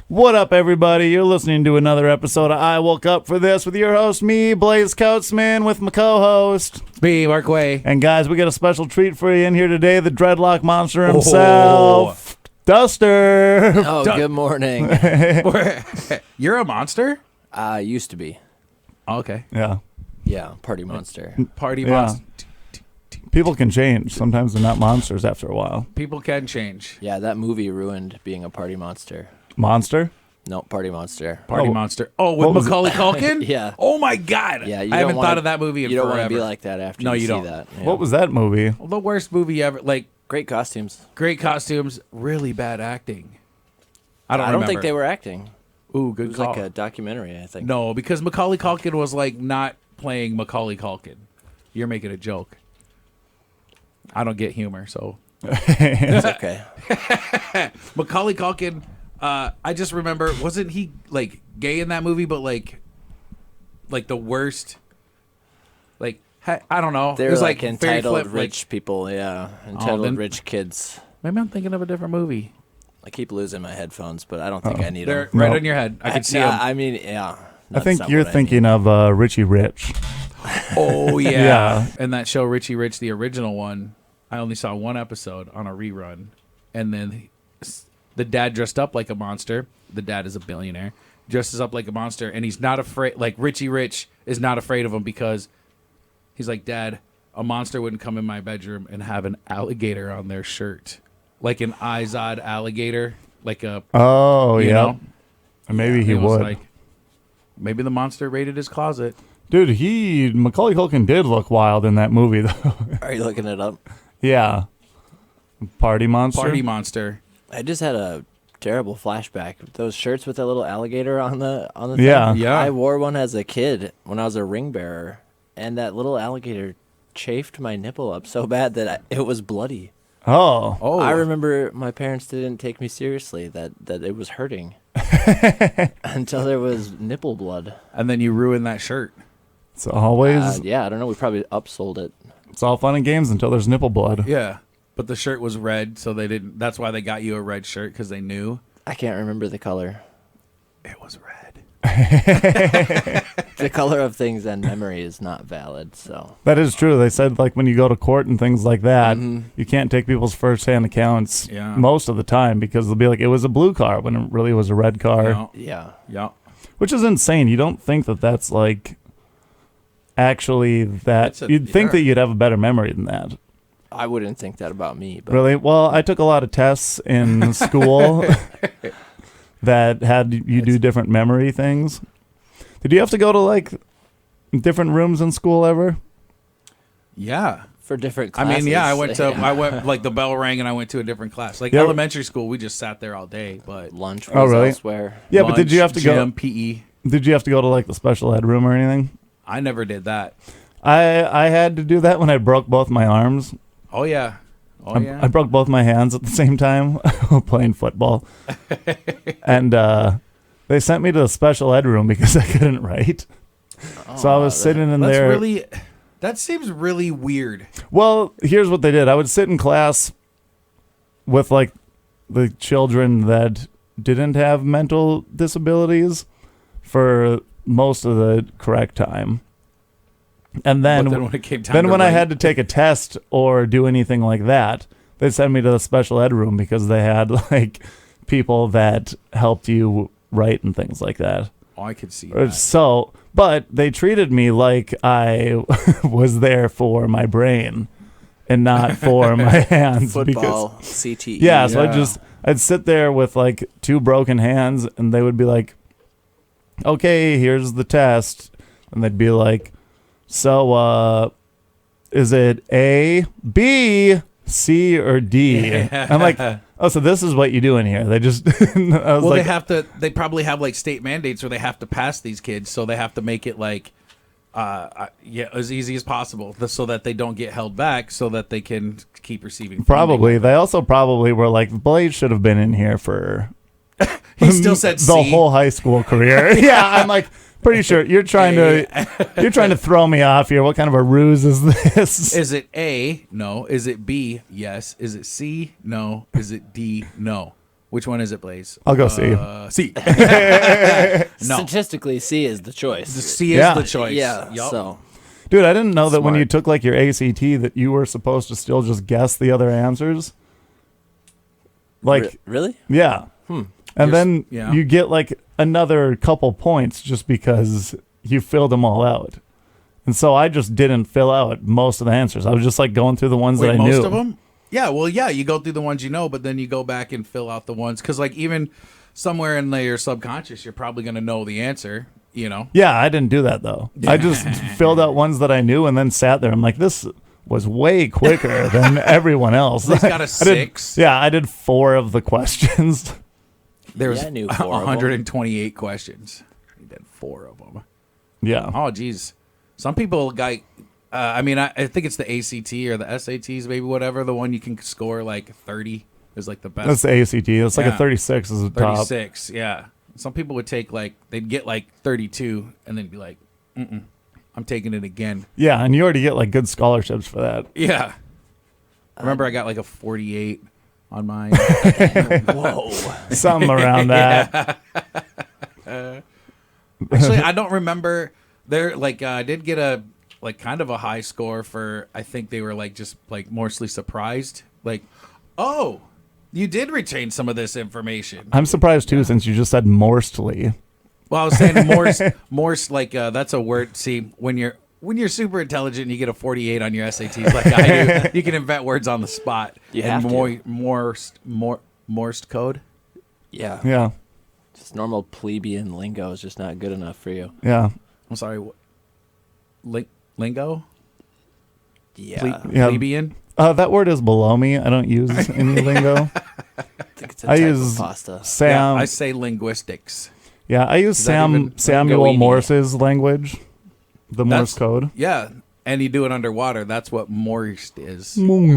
What up, everybody? You're listening to another episode of I Woke Up For This with your host, me, Blaise Kautzman, with my co-host. It's me, Mark Way. And guys, we got a special treat for you in here today, the dreadlock monster himself, Duster. Oh, good morning. You're a monster? Used to be. Okay. Yeah. Yeah, party monster. Party Yeah. monster. People can change. Sometimes they're not monsters after a while. People can change. Yeah, that movie ruined being a party monster. Monster? No, party monster. Party Oh. monster. Oh, What with was Macaulay Culkin? Yeah. Oh, my God. Yeah, I haven't thought of that movie in You don't forever. want to be like that after No, you you see don't. that. Yeah. What was that movie? Well, the worst movie ever. Like, Great costumes. great costumes, really bad acting. I don't I remember. don't think they were acting. Ooh, It good was call. like a documentary, I think. No, because Macaulay Culkin was, like, not playing Macaulay Culkin. You're making a joke. I don't get humor, so... It's okay. Macaulay Culkin, I just remember, wasn't he like gay in that movie? But like the worst. Like I don't know. They're it was like very entitled flip, rich people, yeah. Entitled then- rich kids. Maybe I'm thinking of a different movie. I keep losing my headphones, but I don't think I need They're them. right No. on your head. I can see yeah, them. I mean, yeah. I think you're thinking of Richie Rich. Oh yeah. Yeah. And that show Richie Rich, the original one, I only saw one episode on a rerun, and then the dad dressed up like a monster. The dad is a billionaire, dresses up like a monster, and he's not afraid. Like Richie Rich is not afraid of him because he's like, Dad, a monster wouldn't come in my bedroom and have an alligator on their shirt, like an Izod alligator, like a Oh, you yeah. know. Maybe he It was would. like, maybe the monster raided his closet. Dude, Macaulay Culkin did look wild in that movie, though. Are you looking it up? Yeah. Party monster? Party monster. I just had a terrible flashback. Those shirts with that little alligator on the thing. Yeah. Yeah. I wore one as a kid when I was a ring bearer, and that little alligator chafed my nipple up so bad that it was bloody. Oh. Oh, I remember my parents didn't take me seriously, that it was hurting until there was nipple blood. and then you ruined that shirt. It's always, Yeah, I don't know. We probably upsold it. it's all fun and games until there's nipple blood. Yeah, but the shirt was red, so they didn't. That's why they got you a red shirt because they knew I can't remember the color. it was red. The color of things and memory is not valid, so. That is true. They said, like, when you go to court and things like that, Mhm. you can't take people's first-hand accounts Yeah. most of the time because they'll be like, it was a blue car when it really was a red car, Yeah, Yeah. yeah. which is insane. You don't think that that's, like, actually that. It's a- You'd think yeah. that you'd have a better memory than that. I wouldn't think that about me, but Really? Well, I took a lot of tests in school that had you do different memory things. Did you have to go to, like, different rooms in school ever? Yeah. for different I classes. mean, yeah, I went like the bell rang and I went to a different class. Like Yeah. elementary school, we just sat there all day, but Lunch was Oh, really? elsewhere. Yeah, but did you have to go? gym, PE. Did you have to go to, like, the special ed room or anything? I never did that. I had to do that when I broke both my arms. Oh yeah. Oh yeah. I broke both my hands at the same time while playing football. And they sent me to the special ed room because I couldn't write. So I was sitting in That's there. really. That seems really weird. Well, here's what they did. I would sit in class with, like, the children that didn't have mental disabilities for most of the correct time. And then, But then when it came time then to when I write- had to take a test or do anything like that, they'd send me to the special ed room because they had, like, people that helped you write and things like that. Oh, I could see that. So, but they treated me like I was there for my brain and not for my hands. Football, Because, CTE. yeah, so Yeah. I'd sit there with, like, two broken hands and they would be like, okay, here's the test. And they'd be like, so, is it A, B, C, or D? I'm like, oh, so this is what you do in here. They just, I was Well, like, they probably have like state mandates where they have to pass these kids, so they have to make it like, as easy as possible, so that they don't get held back, so that they can keep receiving funding. probably. They also probably were like, Blaise should have been in here for He still said the C. whole high school career. Yeah, I'm like, pretty sure you're trying to throw me off here. What kind of a ruse is this? Is it A? No. Is it B? Yes. Is it C? No. Is it D? No. Which one is it, Blaise? I'll go C. C. No. Statistically, C is the choice. The C is Yeah. the choice. Yeah. Yup. So Dude, I didn't know that when Smart. you took like your ACT that you were supposed to still just guess the other answers. Like, really? yeah. And then yeah. you get like another couple points just because you filled them all out. And so I just didn't fill out most of the answers. I was just like going through the ones that I most knew. of them? Yeah, well, yeah, you go through the ones you know, but then you go back and fill out the ones. Because, like, even somewhere in your subconscious, you're probably going to know the answer, you know? Yeah, I didn't do that though. I just filled out ones that I knew and then sat there. I'm like, this was way quicker than everyone else. He's got a I did- 6. I did 4 of the questions. There's Yeah, I knew 4 of them. 128 questions. He did 4 of them. Yeah. Oh, geez. Some people got... I mean, I think it's the ACT or the SATs, maybe whatever. The one you can score like 30 is like the best. That's the ACT. It's like Yeah. a 36 is the top. 36, yeah. Some people would take like, they'd get like 32 and then be like, I'm taking it again. Yeah, and you already get like good scholarships for that. Yeah. I remember I got like a 48 on mine. Whoa. Something around that. Actually, I don't remember. There, like, I did get a like kind of a high score for. I think they were like just like mostly surprised. Like, oh, you did retain some of this information. I'm surprised too, since you just said Morstly. Well, I was saying Morse like that's a word. See, when you're super intelligent and you get a 48 on your SATs, like I do, you can invent words on the spot. You and have to. Morse code. Yeah. Yeah, Just normal plebeian lingo is just not good enough for you. yeah, I'm sorry. Lingo. Yeah. yeah. Plebeian. That word is below me. I don't use any lingo. I think it's a I type use of pasta. Sam. Yeah, I say linguistics. Yeah, I use that even Samuel linguini? Morse's language, the Morse code. Yeah, and you do it underwater. That's what Morse is. Morse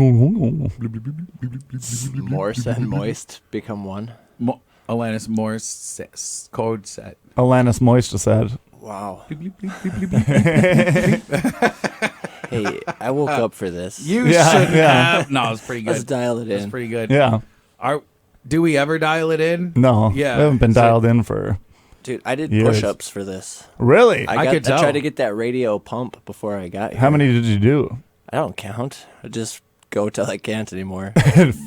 and moist become one. Alanis Morse code set. Alanis Moista said. Wow. Hey, I woke up for this. You Yeah, should yeah. have. No, it's pretty Let's good. dial it That's in. pretty good. Yeah. Do we ever dial it in? No. Yeah. We haven't been So- dialed in for. Dude, I did Years. push-ups for this. Really? I could tell. tried to get that radio pump before I got here. How many did you do? I don't count. I just go till I can't anymore.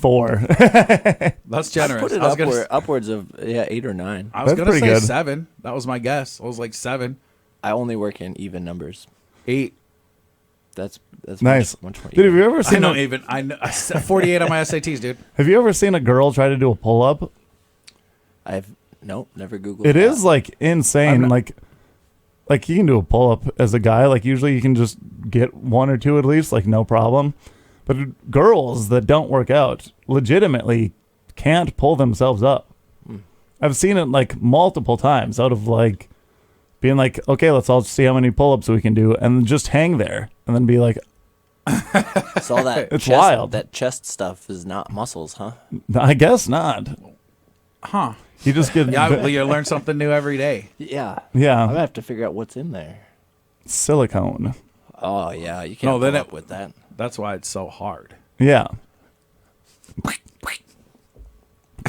4. That's generous. Put it I was gonna, upwards of 8 or 9. I was That's gonna pretty say good. 7. That was my guess. I was like 7, I only work in even numbers. 8. That's Nice. much more Dude, have even. you ever I seen know a, even. I know 48 on my SATs, dude. Have you ever seen a girl try to do a pull up? Nope, never Googled It that. is like insane. I'm Like you can do a pull up as a guy. Like usually you can just get 1 or 2 at least, like no problem. But girls that don't work out legitimately can't pull themselves up. I've seen it like multiple times out of like being like, okay, let's all see how many pull ups we can do, and just hang there and then be like, So all that It's chest, wild. That chest stuff is not muscles, huh? I guess not. Huh. You just get Yeah, well, you learn something new every day. Yeah. I'm yeah, gonna have to figure out what's in there. silicone. Oh yeah, you No, can't then pull it- up with that. That's why it's so hard. Yeah.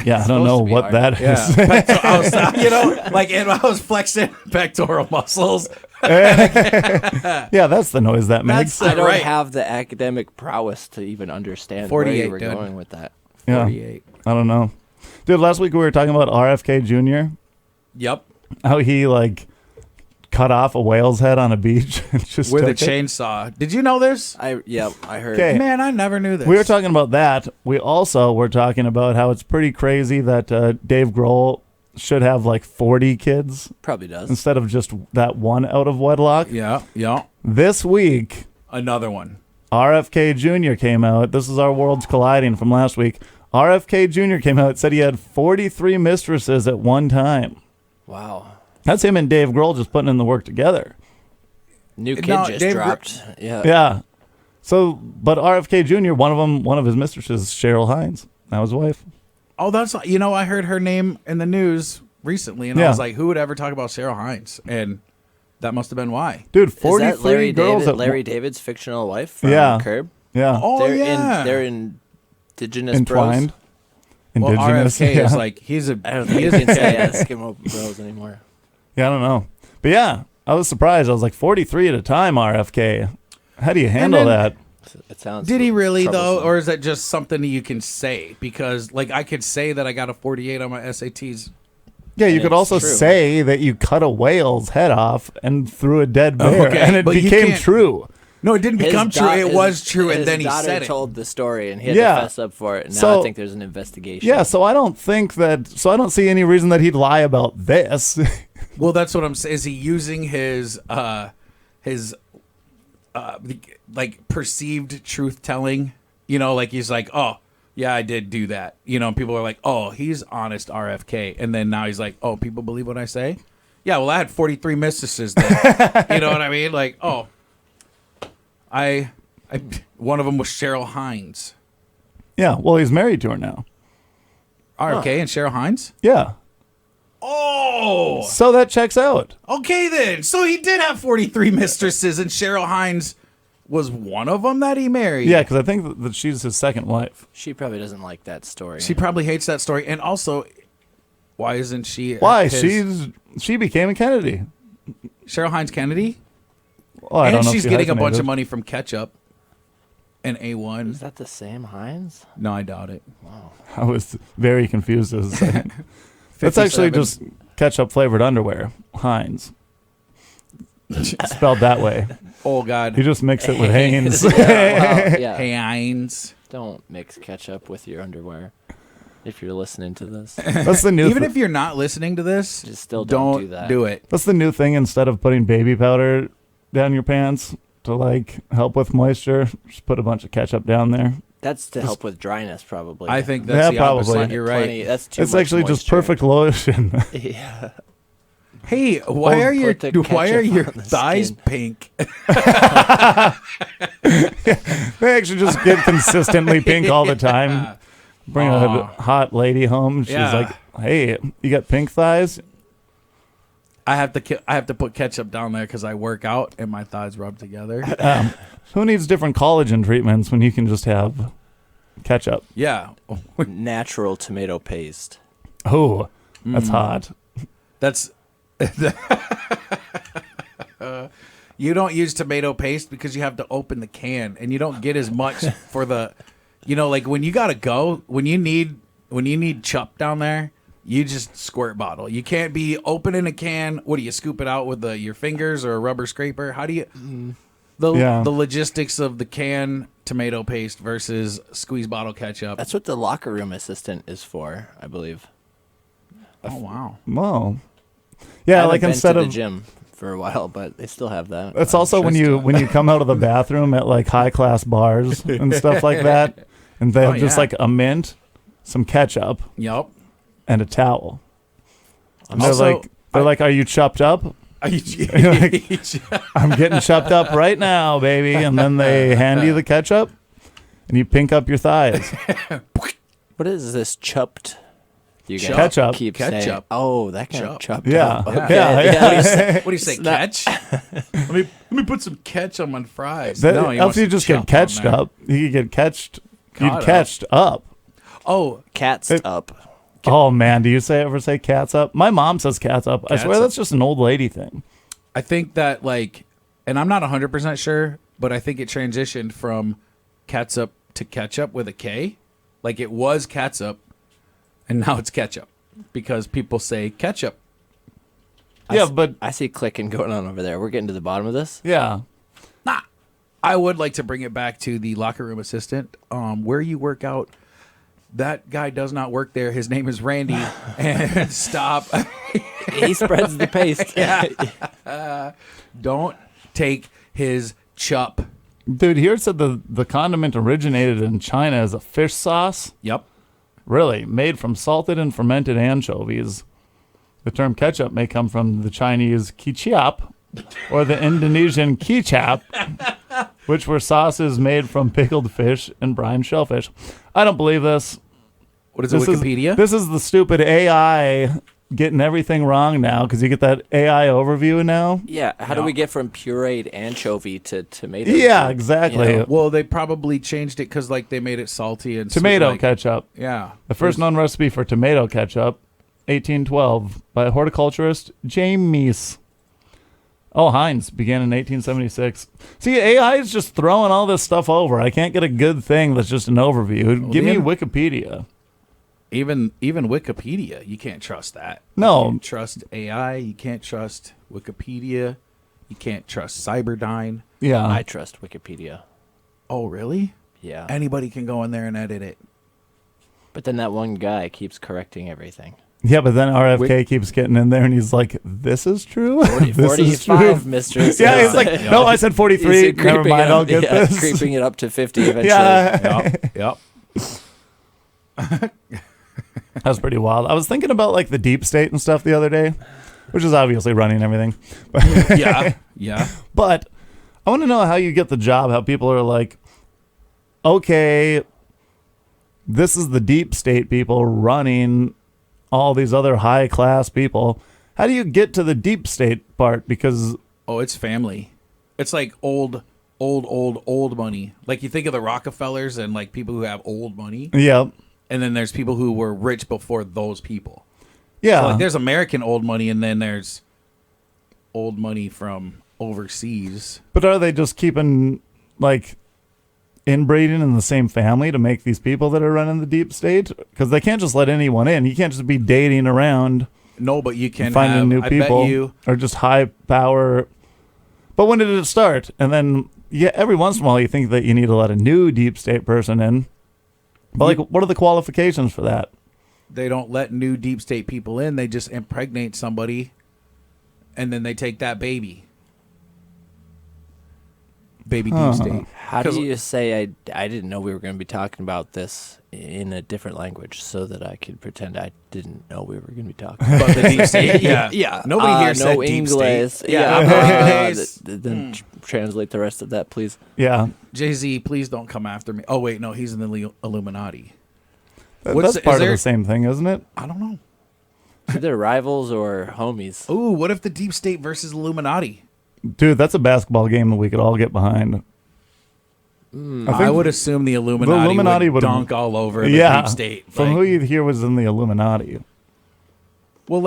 Yeah, I don't know supposed to be what hard. that Yeah, is. I was, like, and I was flexing pectoral muscles. Yeah, that's the noise that makes. That's- I don't Right. have the academic prowess to even understand 48, where you were dude. going with that. Yeah. 48. I don't know. Dude, last week we were talking about RFK Jr., Yep. how he like cut off a whale's head on a beach and just With a took it. chainsaw. Did you know this? I heard. Okay. Man, I never knew this. We were talking about that. We also were talking about how it's pretty crazy that Dave Grohl should have like 40 kids Probably does. instead of just that one out of wedlock. Yeah, yeah. This week, Another one. RFK Jr. came out. This is our worlds colliding from last week. RFK Jr. came out, said he had 43 mistresses at one time. Wow. That's him and Dave Grohl just putting in the work together. New kid No, just Dave dropped. Yeah. Yeah. So, but RFK Jr., one of his mistresses, Cheryl Hines. That was his wife. Oh, that's, I heard her name in the news recently, and I Yeah. was like, who would ever talk about Cheryl Hines? And that must have been why. Dude, Is that 43 Larry girls David, at Larry David's fictional wife from Yeah. Curb? Yeah. Oh, they're yeah. they're indigenous Entwined. bros. Well, indigenous. RFK yeah. is like he's a I don't he think you is can say Eskimo Bros anymore. Yeah, I don't know. But yeah, I was surprised. I was like 43 at a time, RFK. How do you handle then- that? It sounds. Did he really though, troublesome. or is that just something that you can say? Because like I could say that I got a 48 on my SATs. Yeah, you And could it's also true. say that you cut a whale's head off and threw a dead bear, Okay, and it but you became can't- true. No, it didn't become true. It was true, and his then he daughter said it. told the story, and he had Yeah. to fess up for it. And now So- I think there's an investigation. Yeah, so I don't think that. So I don't see any reason that he'd lie about this. Well, that's what I'm saying. Is he using his like perceived truth telling? You know, like he's like, oh yeah, I did do that. You know, and people are like, oh, he's honest RFK, and then now he's like, oh, people believe what I say. Yeah, well, I had 43 mistresses then. You know what I mean? Like, oh, I one of them was Cheryl Hines. Yeah, well, he's married to her now. RFK and Cheryl Hines. Yeah, Oh, so that checks out. okay then. So he did have 43 mistresses, and Cheryl Hines was one of them that he married. Yeah, because I think that she's his second wife. She probably doesn't like that story. She probably hates that story. And also, why isn't she? Why? his- She became a Kennedy. Cheryl Hines Kennedy, Well, I and don't know if she's she getting a bunch hyphenated. of money from ketchup and A1. Is that the same Hines? No, I doubt it. I was very confused as a second. That's actually 57. just ketchup flavored underwear. Heinz. Spelled that way. Oh God. You just mix it with Hanes. Yeah, well, yeah. Hey Hines. Don't mix ketchup with your underwear. If you're listening to this, That's the new. Even if you're not listening to this, just still don't do that. do it. That's the new thing. Instead of putting baby powder down your pants to like help with moisture, just put a bunch of ketchup down there. That's to help with dryness, probably. I think Yeah, that's the opposite. probably. You're right. Plenty- That's too It's much actually just moisture. perfect lotion. Yeah. Hey, why Or are your put the why are ketchup your on the thighs skin. pink? They actually just get consistently pink all the time. Bring a Aw. hot lady home. She's Yeah. like, "Hey, you got pink thighs?" I have to put ketchup down there because I work out and my thighs rub together. Who needs different collagen treatments when you can just have ketchup? Yeah, Natural tomato paste. Oh, that's hot. that's. You don't use tomato paste because you have to open the can, and you don't get as much for the, like when you gotta go, when you need chup down there, you just squirt bottle. You can't be opening a can. What do you scoop it out with your fingers or a rubber scraper? How do you the logistics of the can tomato paste versus squeeze bottle ketchup? That's what the locker room assistant is for, I believe. Oh wow. Whoa. I Yeah, haven't like been instead to the of gym for a while, but they still have that. it's also when you come out of the bathroom at like high class bars and stuff like that, and they have just yeah. like a mint, some ketchup, Yep. and a towel. And they're Also, like, "Are you chopped up?" I'm getting chopped up right now, baby. And then they hand you the ketchup, and you pink up your thighs. What is this chupped? You guys Ketchup. keep Ketchup. saying, oh, that kind of Chup. chupped Yeah, up. yeah. What do you say, It's not- catch? let me put some ketchup on fries. That, no, you else want you some just chup get on catched there. up. You could get catched. Caught You'd up. catched up. Oh, Cat's It- up. Oh man, do you ever say cats up? My mom says cats up. I swear Cats that's up. just an old lady thing. I think that and I'm not 100% sure, but I think it transitioned from catsup to ketchup with a K. Like it was catsup, and now it's ketchup because people say ketchup. But I see clicking going on over there. We're getting to the bottom of this. yeah, Nah, I would like to bring it back to the locker room assistant. Where you work out, that guy does not work there. His name is Randy. And stop. He spreads the paste. Don't take his chup. dude. Here it said the condiment originated in China as a fish sauce. Yep. Really, made from salted and fermented anchovies. The term ketchup may come from the Chinese ketchup or the Indonesian kecap, which were sauces made from pickled fish and brine shellfish. I don't believe this. What is it, Wikipedia? This is the stupid AI getting everything wrong now because you get that AI overview now. Yeah, how do we get from pureed anchovy to tomato? Yeah, soup? exactly. You know? Well, they probably changed it because like they made it salty and Tomato sweet, like, ketchup. Yeah, The first known recipe for tomato ketchup, 1812, by horticulturist James. Oh, Heinz began in 1876. See, AI is just throwing all this stuff over. I can't get a good thing that's just an overview. Well, Give me then- Wikipedia. Even Wikipedia, you can't trust that. No. You can't trust AI. You can't trust Wikipedia. You can't trust Cyberdyne. Yeah. I trust Wikipedia. Oh, really? Yeah. Anybody can go in there and edit it. But then that one guy keeps correcting everything. Yeah, but then RFK keeps getting in there and he's like, this is true? 40, This is 45, true. mistress. Yeah, he's like, no, I said 43. Never mind, I'll get this. Creeping it up to 50 eventually. Yeah. Yep. That's pretty wild. I was thinking about like the deep state and stuff the other day, which is obviously running everything. Yeah. Yeah. But I want to know how you get the job, how people are like, okay, this is the deep state people running all these other high class people. How do you get to the deep state part? Because Oh, it's family. It's like old money. Like you think of the Rockefellers and like people who have old money, yeah, and then there's people who were rich before those people. yeah, So like there's American old money, and then there's old money from overseas. but are they just keeping like inbreeding in the same family to make these people that are running the deep state? Because they can't just let anyone in. You can't just be dating around. No, but you can Finding have, new I people bet you, or just high power. But when did it start? And then, yeah, every once in a while you think that you need to let a new deep state person in. But like, what are the qualifications for that? they don't let new deep state people in. They just impregnate somebody, and then they take that baby. Baby deep state. How do you say I didn't know we were going to be talking about this in a different language so that I could pretend I didn't know we were going to be talking about But the deep state, yeah, yeah. Nobody here no said deep English. state. Yeah. English. Then translate the rest of that, please. Yeah, Jay-Z, please don't come after me. Oh wait, no, he's in the Illuminati. that's part of the same thing, isn't it? I don't know. Either rivals or homies. Ooh, what if the deep state versus Illuminati? Dude, that's a basketball game that we could all get behind. I would assume the Illuminati would dunk all over the deep state. From Like- who you hear was in the Illuminati. Well,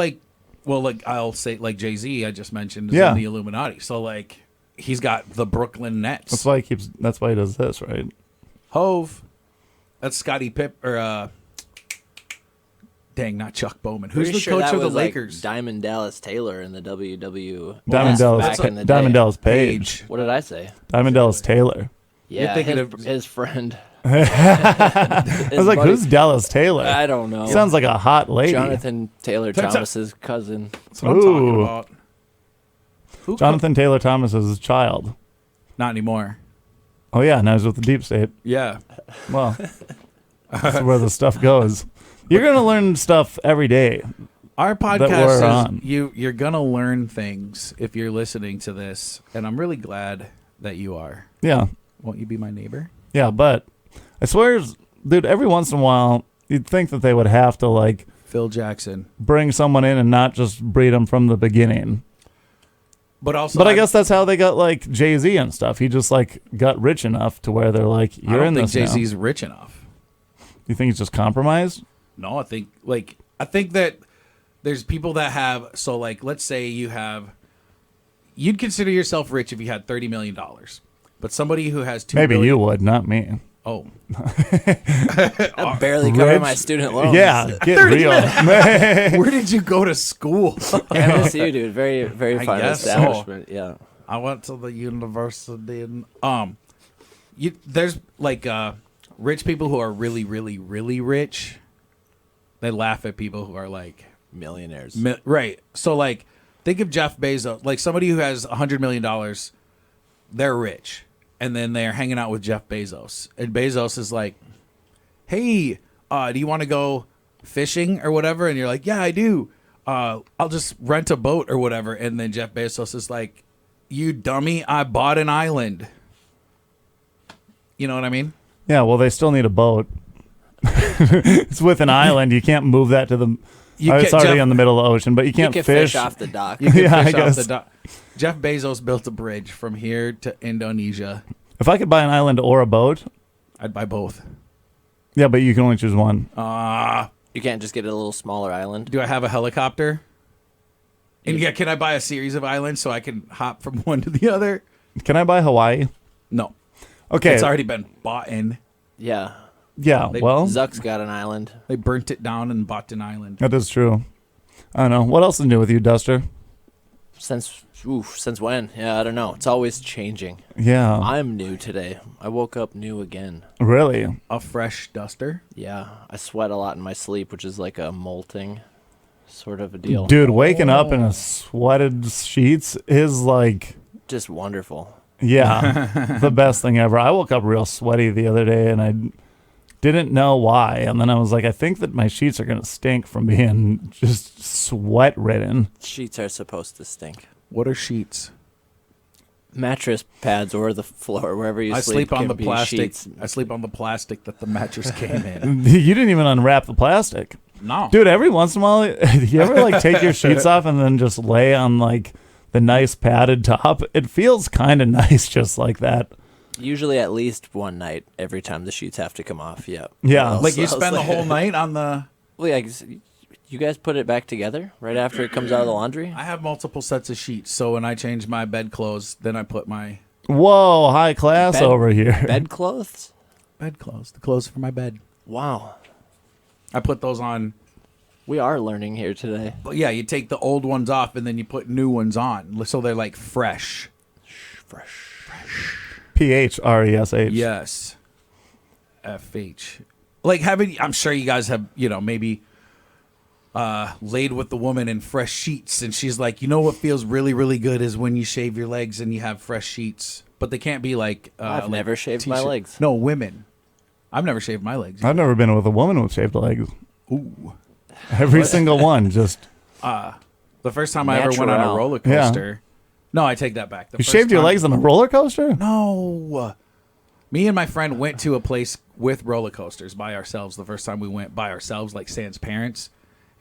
I'll say like Jay-Z I just mentioned is Yeah. in the Illuminati. So like he's got the Brooklyn Nets. That's why he does this, right? Hove. That's Scottie Pipp or dang, not Chuck Bowman. Who's Pretty the sure coach that of the was, like, Lakers? Diamond Dallas Taylor in the WW. Diamond back in the day. Diamond Dallas Page. What did I say? Diamond Dallas Taylor. Yeah, thinking his, of- his friend. I was like, who's Dallas Taylor? I don't know. Sounds like a hot lady. Jonathan Taylor That's a- Thomas's cousin. That's what I'm talking Ooh. about. Who Jonathan Taylor Thomas's child. Not anymore. Oh yeah, now he's with the deep state. Yeah. Well, that's where the stuff goes. You're gonna learn stuff every day. Our we're podcast on. is you're gonna learn things if you're listening to this, and I'm really glad that you are. Yeah, Won't you be my neighbor? yeah, but I swear, dude, every once in a while, you'd think that they would have to like Phil Jackson. bring someone in and not just breed them from the beginning. But also, But I guess that's how they got like Jay-Z and stuff. He just like got rich enough to where they're like, I you're don't in think this now. Jay-Z's rich enough. You think he's just compromised? No, I think that there's people that have, so like let's say you'd consider yourself rich if you had $30 million. But somebody who has $2 Maybe million you would, not me. Oh. I barely cover Rich? my student loans. Yeah, get real. Where did you go to school? MSU, dude. Very, very I fine guess so. establishment. Yeah. I went to the university and there's like rich people who are really, really, really rich. They laugh at people who are like Millionaires. right. So like think of Jeff Bezos, like somebody who has $100 million, they're rich. And then they're hanging out with Jeff Bezos. And Bezos is like, hey, do you want to go fishing or whatever? And you're like, yeah, I do. I'll just rent a boat or whatever. And then Jeff Bezos is like, you dummy, I bought an island. You know what I mean? Yeah, well, they still need a boat. It's with an island. You can't move that to the It's already in the middle of the ocean, but you You can't can fish. fish off the dock. You can Yeah, I fish off guess. the dock. Jeff Bezos built a bridge from here to Indonesia. If I could buy an island or a boat, I'd buy both. yeah, but you can only choose one. You can't just get a little smaller island. Do I have a helicopter? And yeah, can I buy a series of islands so I can hop from one to the other? Can I buy Hawaii? No. Okay. It's already been bought in. Yeah. Yeah, well, Zuck's got an island. They burnt it down and bought an island. that is true. I don't know. What else is new with you, Duster? Since when? Yeah, I don't know. It's always changing. Yeah. I'm new today. I woke up new again. Really? A fresh duster. Yeah, I sweat a lot in my sleep, which is like a molting sort of a deal. Dude, waking up in a sweated sheets is like, Just wonderful. yeah, the best thing ever. I woke up real sweaty the other day and I didn't know why. And then I was like, I think that my sheets are going to stink from being just sweat ridden. Sheets are supposed to stink. What are sheets? Mattress pads or the floor, wherever you I sleep sleep on can the be plastic. sheets. I sleep on the plastic that the mattress came in. You didn't even unwrap the plastic. No. Dude, every once in a while, you ever like take your sheets off and then just lay on like the nice padded top? It feels kind of nice just like that. Usually at least one night every time the sheets have to come off. Yeah. Yeah. Like you I was spend the like- whole night on the... Well, yeah, you guys put it back together right after it comes out of the laundry? I have multiple sets of sheets, so when I change my bed clothes, then I put my Whoa, high class Bed- over here. Bed clothes? bed clothes, the clothes for my bed. Wow. I put those on. We are learning here today. But yeah, you take the old ones off and then you put new ones on, so they're like fresh. PHRESH. Yes. FH. Like I'm sure you guys have, maybe laid with the woman in fresh sheets, and she's like, what feels really, really good is when you shave your legs and you have fresh sheets. But they can't be like. I've like never shaved my t-shirt. legs. No, women. I've never shaved my legs. I've never been with a woman with shaved legs. Ooh. Every single one. Just The first time I ever went on a Natural. roller coaster. No, I take that back. The you first shaved your time- legs on a roller coaster? No. Me and my friend went to a place with roller coasters by ourselves the first time we went by ourselves, like Sam's parents.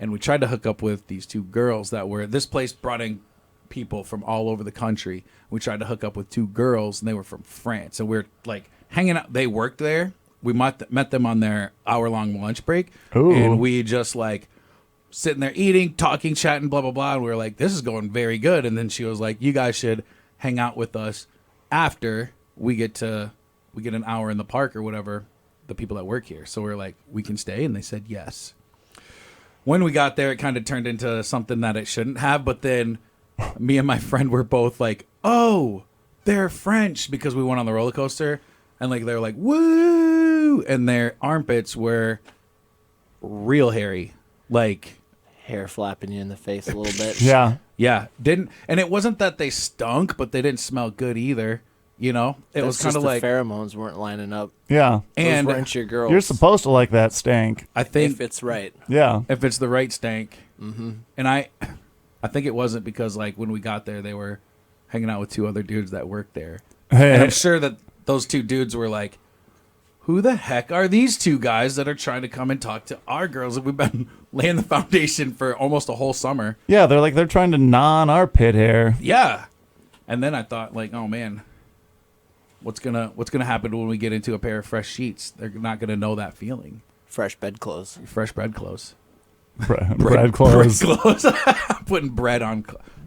And we tried to hook up with these two girls that were... This place brought in people from all over the country. We tried to hook up with two girls, and they were from France. And we were, like, hanging out. They worked there. We met them on their hour-long lunch break. Ooh. And we just, like... sitting there eating, talking, chatting, blah, blah, blah. And we were like, this is going very good. And then she was like, you guys should hang out with us after we get an hour in the park or whatever, the people that work here. So we were like, we can stay? And they said yes. When we got there, it kind of turned into something that it shouldn't have. But then me and my friend were both like, oh, they're French, because we went on the roller coaster. And like they were like, woo! And their armpits were real hairy. Like... Hair flapping you in the face a little bit. Yeah. Yeah, and it wasn't that they stunk, but they didn't smell good either. It That's was kind just of the like, pheromones weren't lining up. Yeah. and Those weren't your girls. You're supposed to like that stank. I think If it's right. Yeah. if it's the right stank, and I think it wasn't because like when we got there, they were hanging out with two other dudes that worked there, and I'm sure that those two dudes were like, who the heck are these two guys that are trying to come and talk to our girls? And we've been laying the foundation for almost a whole summer. Yeah, they're trying to gnaw on our pit hair. Yeah. And then I thought, like, oh man, what's gonna happen when we get into a pair of fresh sheets? They're not gonna know that feeling. Fresh bed clothes. Fresh bread clothes. Bread clothes. Bread clothes.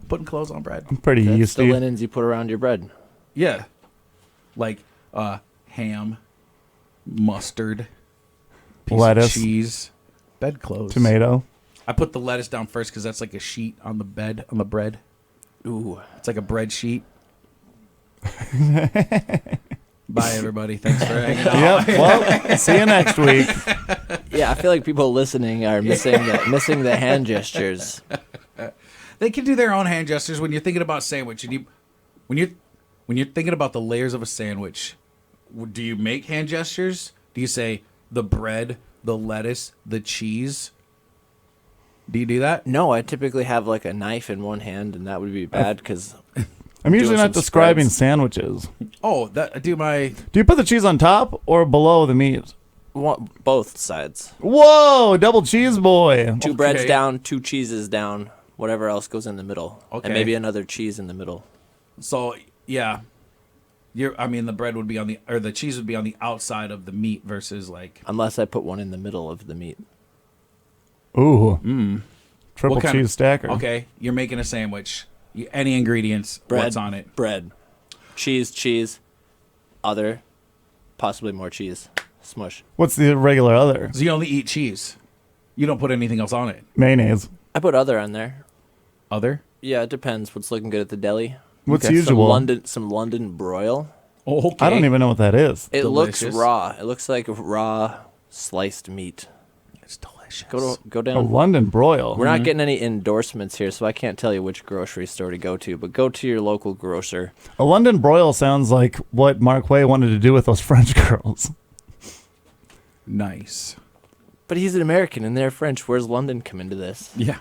Putting clothes on bread. Pretty That's the yeasty. linens you put around your bread. Yeah. Like ham, mustard, piece Lettuce. of cheese, bed clothes. Tomato. I put the lettuce down first because that's like a sheet on the bread. Ooh. It's like a bread sheet. Bye, everybody. Thanks for hanging out. Yep. Well, see you next week. Yeah, I feel like people listening are missing the hand gestures. They can do their own hand gestures when you're thinking about sandwich. And when you're thinking about the layers of a sandwich, do you make hand gestures? Do you say the bread, the lettuce, the cheese? Do you do that? No, I typically have like a knife in one hand, and that would be bad because I'm usually Doing not some describing spreads. sandwiches. Oh, that I do my. Do you put the cheese on top or below the meat? Both sides. Whoa, double cheese boy. 2 breads down, 2 cheeses down. Whatever else goes in the middle. Okay. And maybe another cheese in the middle. So yeah, the bread would be the cheese would be on the outside of the meat versus like. Unless I put one in the middle of the meat. Ooh. Triple What kind cheese of- stacker. Okay, you're making a sandwich. Any ingredients? Bread. What's on it? Bread. Cheese. Other. Possibly more cheese. Smush. What's the regular other? So you only eat cheese. You don't put anything else on it. Mayonnaise. I put other on there. Other? Yeah, it depends. What's looking good at the deli? What's Okay. usual? Some London broil. Oh, okay. I don't even know what that is. It looks Delicious. raw. It looks like raw sliced meat. It's delicious. Go A down. London broil. We're not getting any endorsements here, so I can't tell you which grocery store to go to, but go to your local grocer. A London broil sounds like what Mark Way wanted to do with those French girls. Nice. But he's an American and they're French. Where's London come into this? Yeah.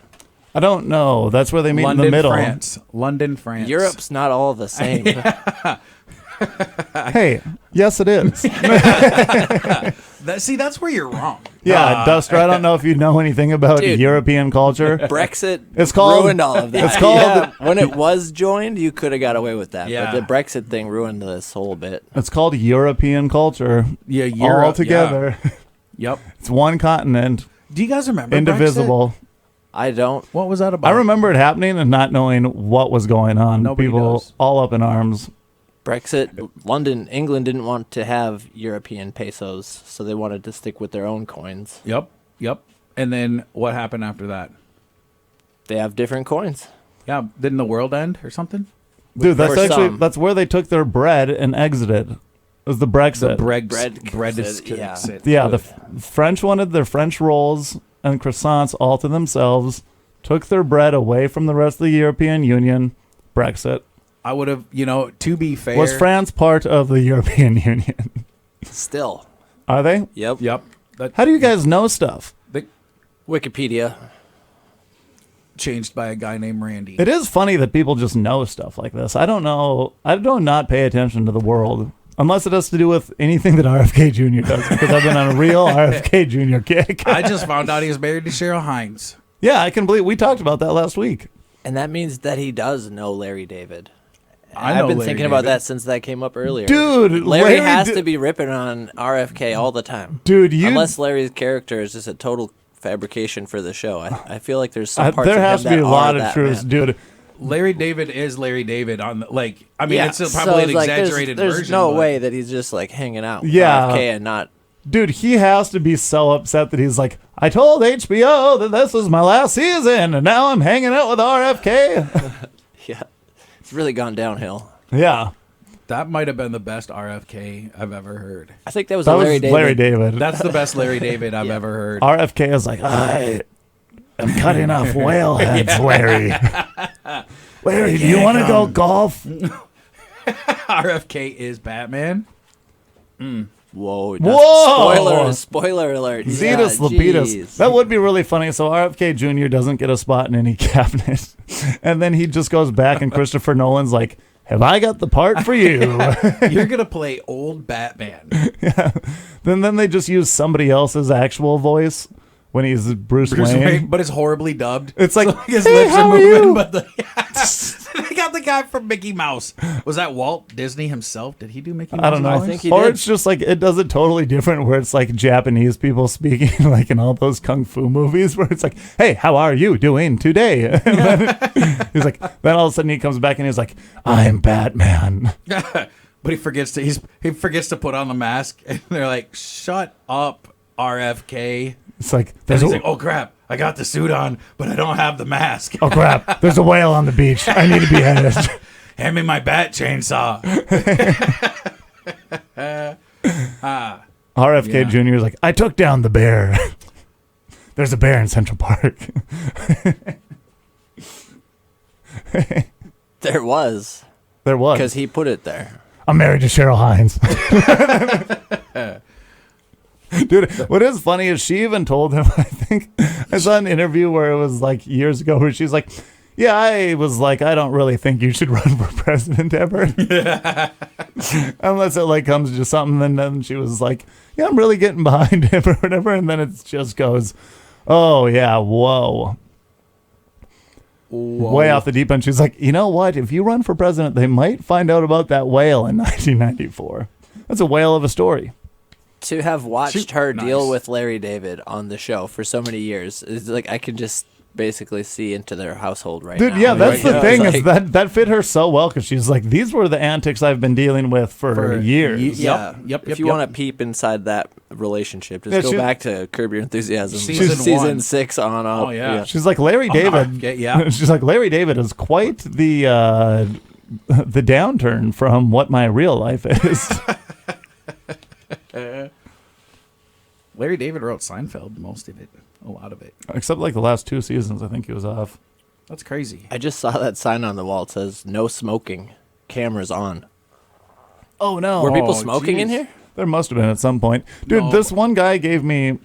I don't know. That's where they meet London, in the middle. France. London, France. Europe's not all the same. Hey, yes, it is. That's where you're wrong. Yeah, Duster, I don't know if you know anything about Dude. European culture. Brexit It's called- ruined all of that. it's called- Yeah, when it was joined, you could have got away with that. Yeah. But the Brexit thing ruined this whole bit. It's called European culture. Yeah, Europe. All together. Yeah. Yep. It's one continent, Do you guys remember indivisible. Brexit? I don't. What was that about? I remember it happening and not knowing what was going on. Nobody People does. all up in arms. Brexit, England didn't want to have European pesos, so they wanted to stick with their own coins. Yep. And then what happened after that? They have different coins. Yeah, didn't the world end or something? Dude, that's For actually some. that's where they took their bread and exited. It was the Brexit. Bread is yeah. Yeah, the French wanted their French rolls and croissants all to themselves, took their bread away from the rest of the European Union. Brexit. I would have, to be fair. Was France part of the European Union? Still. Are they? Yep. Yep. How do you guys know stuff? They Wikipedia. changed by a guy named Randy. It is funny that people just know stuff like this. I don't know. I do not pay attention to the world. Unless it has to do with anything that RFK Jr. does, because I've been on a real RFK Jr. kick. I just found out he was married to Cheryl Hines. Yeah, I can believe we talked about that last week. And that means that he does know Larry David. I know I've been Larry thinking about David. that since that came up earlier. Dude, Larry has to be ripping on RFK all the time. Dude, Unless Larry's character is just a total fabrication for the show. I feel like there's some parts there of him has to that be a are lot of that truths, man. dude. Larry David is Larry David on Yeah, it's so probably it's an like, exaggerated there's version. no but- way that he's just like hanging out with Yeah. RFK and not. Dude, he has to be so upset that he's like, I told HBO that this was my last season, and now I'm hanging out with RFK. Yeah, it's really gone downhill. Yeah, That might have been the best RFK I've ever heard. I think that was that a was Larry David. Larry David. That's the best Larry David I've ever heard. RFK is like, I am cutting off whale heads, Larry. Larry, do you want to go golf? RFK is Batman. Whoa! Whoa! Spoiler alert! Zetus Yeah, Lapidus. jeez. That would be really funny. So RFK Jr. doesn't get a spot in any cabinet. And then he just goes back and Christopher Nolan's like, have I got the part for you? You're gonna play old Batman. Then they just use somebody else's actual voice when he's Bruce Wayne. But it's horribly dubbed. It's like, his "Hey, lips how are are moving, you?" but they got the guy from Mickey Mouse. Was that Walt Disney himself? Did he do Mickey Mouse? I don't know. I think he or did. it's just like it does it totally different where it's like Japanese people speaking like in all those kung fu movies where it's like, hey, how are you doing today? And then he's like, then all of a sudden he comes back and he's like, I'm Batman. But he forgets to put on the mask, and they're like, "Shut up, RFK." It's like, And there's he's a, like, "Oh crap, I got the suit on, but I don't have the mask. oh crap, there's a whale on the beach. I need to be headed. Hand me my bat chainsaw." RFK Yeah. Jr. is like, I took down the bear. There's a bear in Central Park. There was There was. because he put it there. I'm married to Cheryl Hines. Dude, what is funny is she even told him, I think, I saw an interview where it was like years ago where she's like, yeah, I was like, I don't really think you should run for president ever. Unless it like comes to something, and then she was like, yeah, I'm really getting behind him or whatever. And then it just goes, oh, yeah, whoa. Way off the deep end. She's like, you know what? If you run for president, they might find out about that whale in 1994. That's a whale of a story. To have watched her Nice. deal with Larry David on the show for so many years, is like I can just basically see into their household right now. Dude, yeah, that's Right the now, thing it's is like- that fit her so well because she's like, these were the antics I've been dealing with for years. Yep. If you want to peep inside that relationship, just Yeah, go she- back to Curb Your Enthusiasm. Season 1. 6 on. Oh, yeah. She's like, Larry David. yeah. She's like, Larry David is quite the downturn from what my real life is. Larry David wrote Seinfeld, most of it, a lot of it. Except like the last 2 seasons, I think he was off. That's crazy. I just saw that sign on the wall. It says "No smoking." Cameras on. Oh no! Were people Oh, smoking in jeez. here? There must have been at some point. Dude, No. this one guy gave me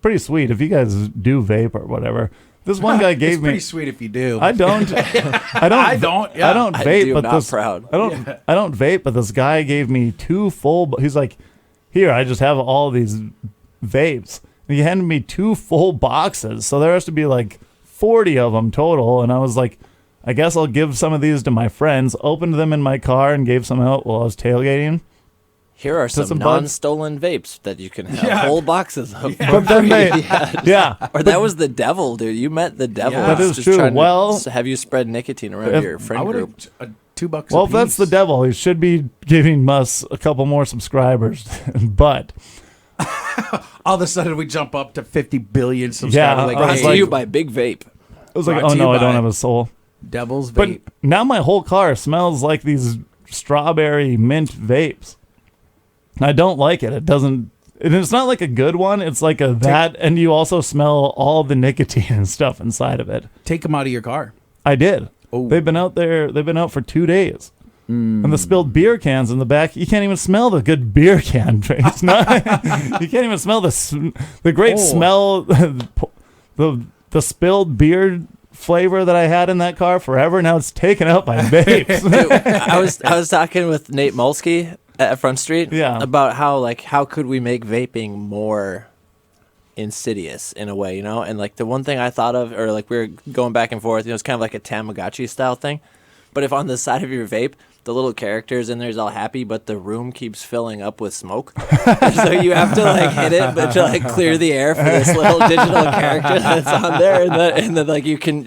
pretty sweet. If you guys do vape or whatever, this one guy gave it's me. pretty sweet if you do. I don't. I don't. I don't. Yeah. I don't I vape, do, but not this. proud. I don't. I don't vape, but this guy gave me 2 full. He's like, here, I just have all these vapes. And he handed me 2 full boxes, so there has to be like 40 of them total. And I was like, I guess I'll give some of these to my friends. Opened them in my car and gave some out while I was tailgating. Here are some some buds. non-stolen vapes that you can have Yeah. whole boxes of. But then they, yeah. Or that was the devil, dude. You met the devil. Yeah. That is Just true. trying to Well- have you spread nicotine around If- your I friend would group. have $2. Well, if that's the devil, he should be giving us a couple more subscribers. But all of a sudden we jump up to 50 billion subscribers. Yeah, like, I was Brought hey, to like- you by Big Vape. I was like, Brought oh to no, you I don't by- have a soul. Devil's But Vape. now my whole car smells like these strawberry mint vapes. I don't like it. It doesn't. And it's not like a good one. It's like a that, and you also smell all the nicotine and stuff inside of it. Take them out of your car. I did. Oh. They've been out there. They've been out for 2 days. And the spilled beer cans in the back, you can't even smell the good beer can. It's not. You can't even smell the great Oh. smell, the spilled beer flavor that I had in that car forever. Now it's taken out by vapes. I was talking with Nate Mulsky at Front Street Yeah. about how could we make vaping more insidious in a way, you know? And like the one thing I thought of, or like we were going back and forth, you know, it's kind of like a Tamagotchi style thing. But if on the side of your vape, the little characters in there is all happy, but the room keeps filling up with smoke. So you have to like hit it, but to like clear the air for this little digital character that's on there, and then like you can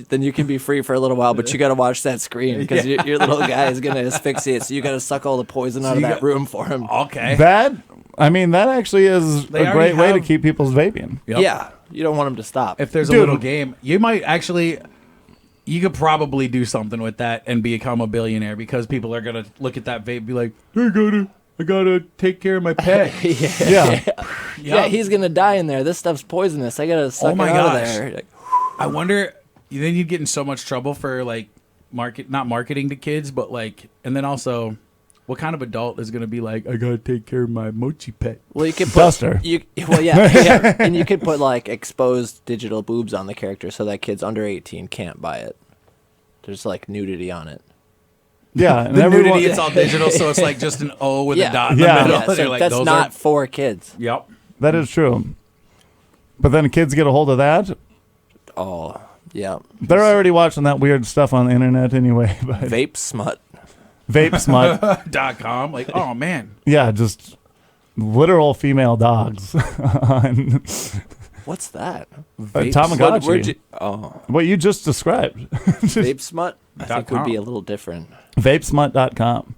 be free for a little while, but you got to watch that screen because your little guy is gonna asphyxiate. So you got to suck all the poison out of that room for him. Okay. That actually is They a already great way to have- keep people's vaping. Yep. Yeah, you don't want him to stop. If there's a Dude. little game, you might actually. You could probably do something with that and become a billionaire because people are gonna look at that vape and be like, I gotta take care of my pet. Yeah. Yeah, he's gonna die in there. This stuff's poisonous. I gotta suck my it out gosh. of there. Like, I wonder. Then you'd get in so much trouble for like not marketing to kids, but like, and then also, what kind of adult is gonna be like, I gotta take care of my mochi pet? well, you could put Duster. yeah, and you could put like exposed digital boobs on the character so that kids under 18 can't buy it. There's like nudity on it. Yeah. And The everyone, nudity, it's all digital, so it's like just an O with Yeah. a dot in Yeah. the middle. Yeah, They're so like, that's those not are- for kids. Yep. that is true. But then kids get a hold of that. Oh, yeah. They're already watching that weird stuff on the internet anyway. But Vape smut. vape smut. .com. Like, oh man. Yeah, just literal female dogs. on What's that? Tamagotchi. Where'd you, oh, what you just described. vape smut. I think would be .com. a little different. Vapesmut.com.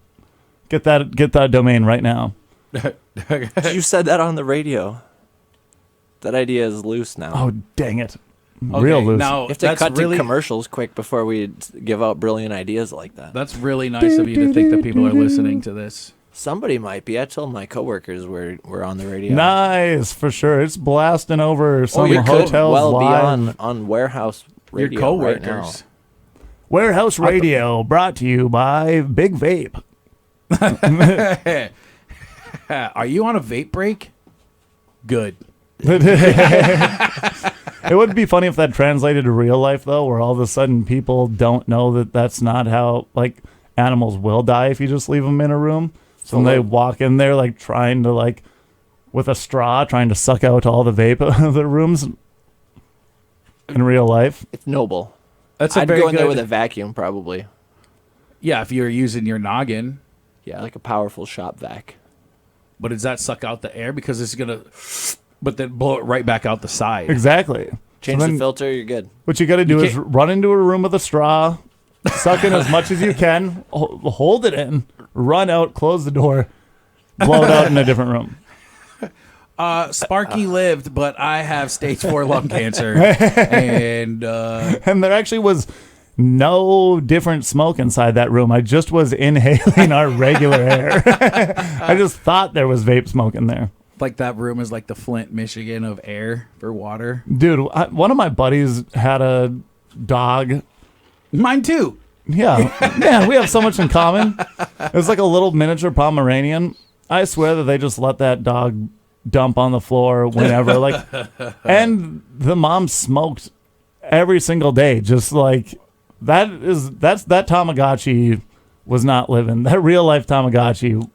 Get that domain right now. You said that on the radio. That idea is loose now. Oh, dang it. Real Okay, loose. Now you have to that's cut really to commercials quick before we give out brilliant ideas like that. that's really nice of you to think that people are listening to this. Somebody might be. I told my coworkers we're on the radio. Nice, for sure. It's blasting over some you could hotels well be live. on warehouse Your radio right now. coworkers. Warehouse Radio brought to you by Big Vape. Are you on a vape break? Good. It would be funny if that translated to real life, though, where all of a sudden people don't know that that's not how, like, animals will die if you just leave them in a room. So when they walk in there, like trying to like with a straw, trying to suck out all the vape out of the rooms in real life. It's noble. I'd I'd go in there with a vacuum, probably. Yeah, if you're using your noggin. Yeah, like a powerful shop vac. But does that suck out the air? Because it's going to, but then blow it right back out the side. Exactly. Change So the then filter, you're good. what you got to do is run into a room with a straw, suck in as much as you can, hold it in, run out, close the door, blow it out in a different room. Sparky lived, but I have stage 4 lung cancer. And there actually was no different smoke inside that room. I just was inhaling our regular air. I just thought there was vape smoke in there. like that room is like the Flint, Michigan of air for water. Dude, one of my buddies had a dog. Mine too. Yeah. Man, we have so much in common. It was like a little miniature Pomeranian. I swear that they just let that dog dump on the floor whenever. Like, and the mom smoked every single day. Just like that Tamagotchi was not living. That real life Tamagotchi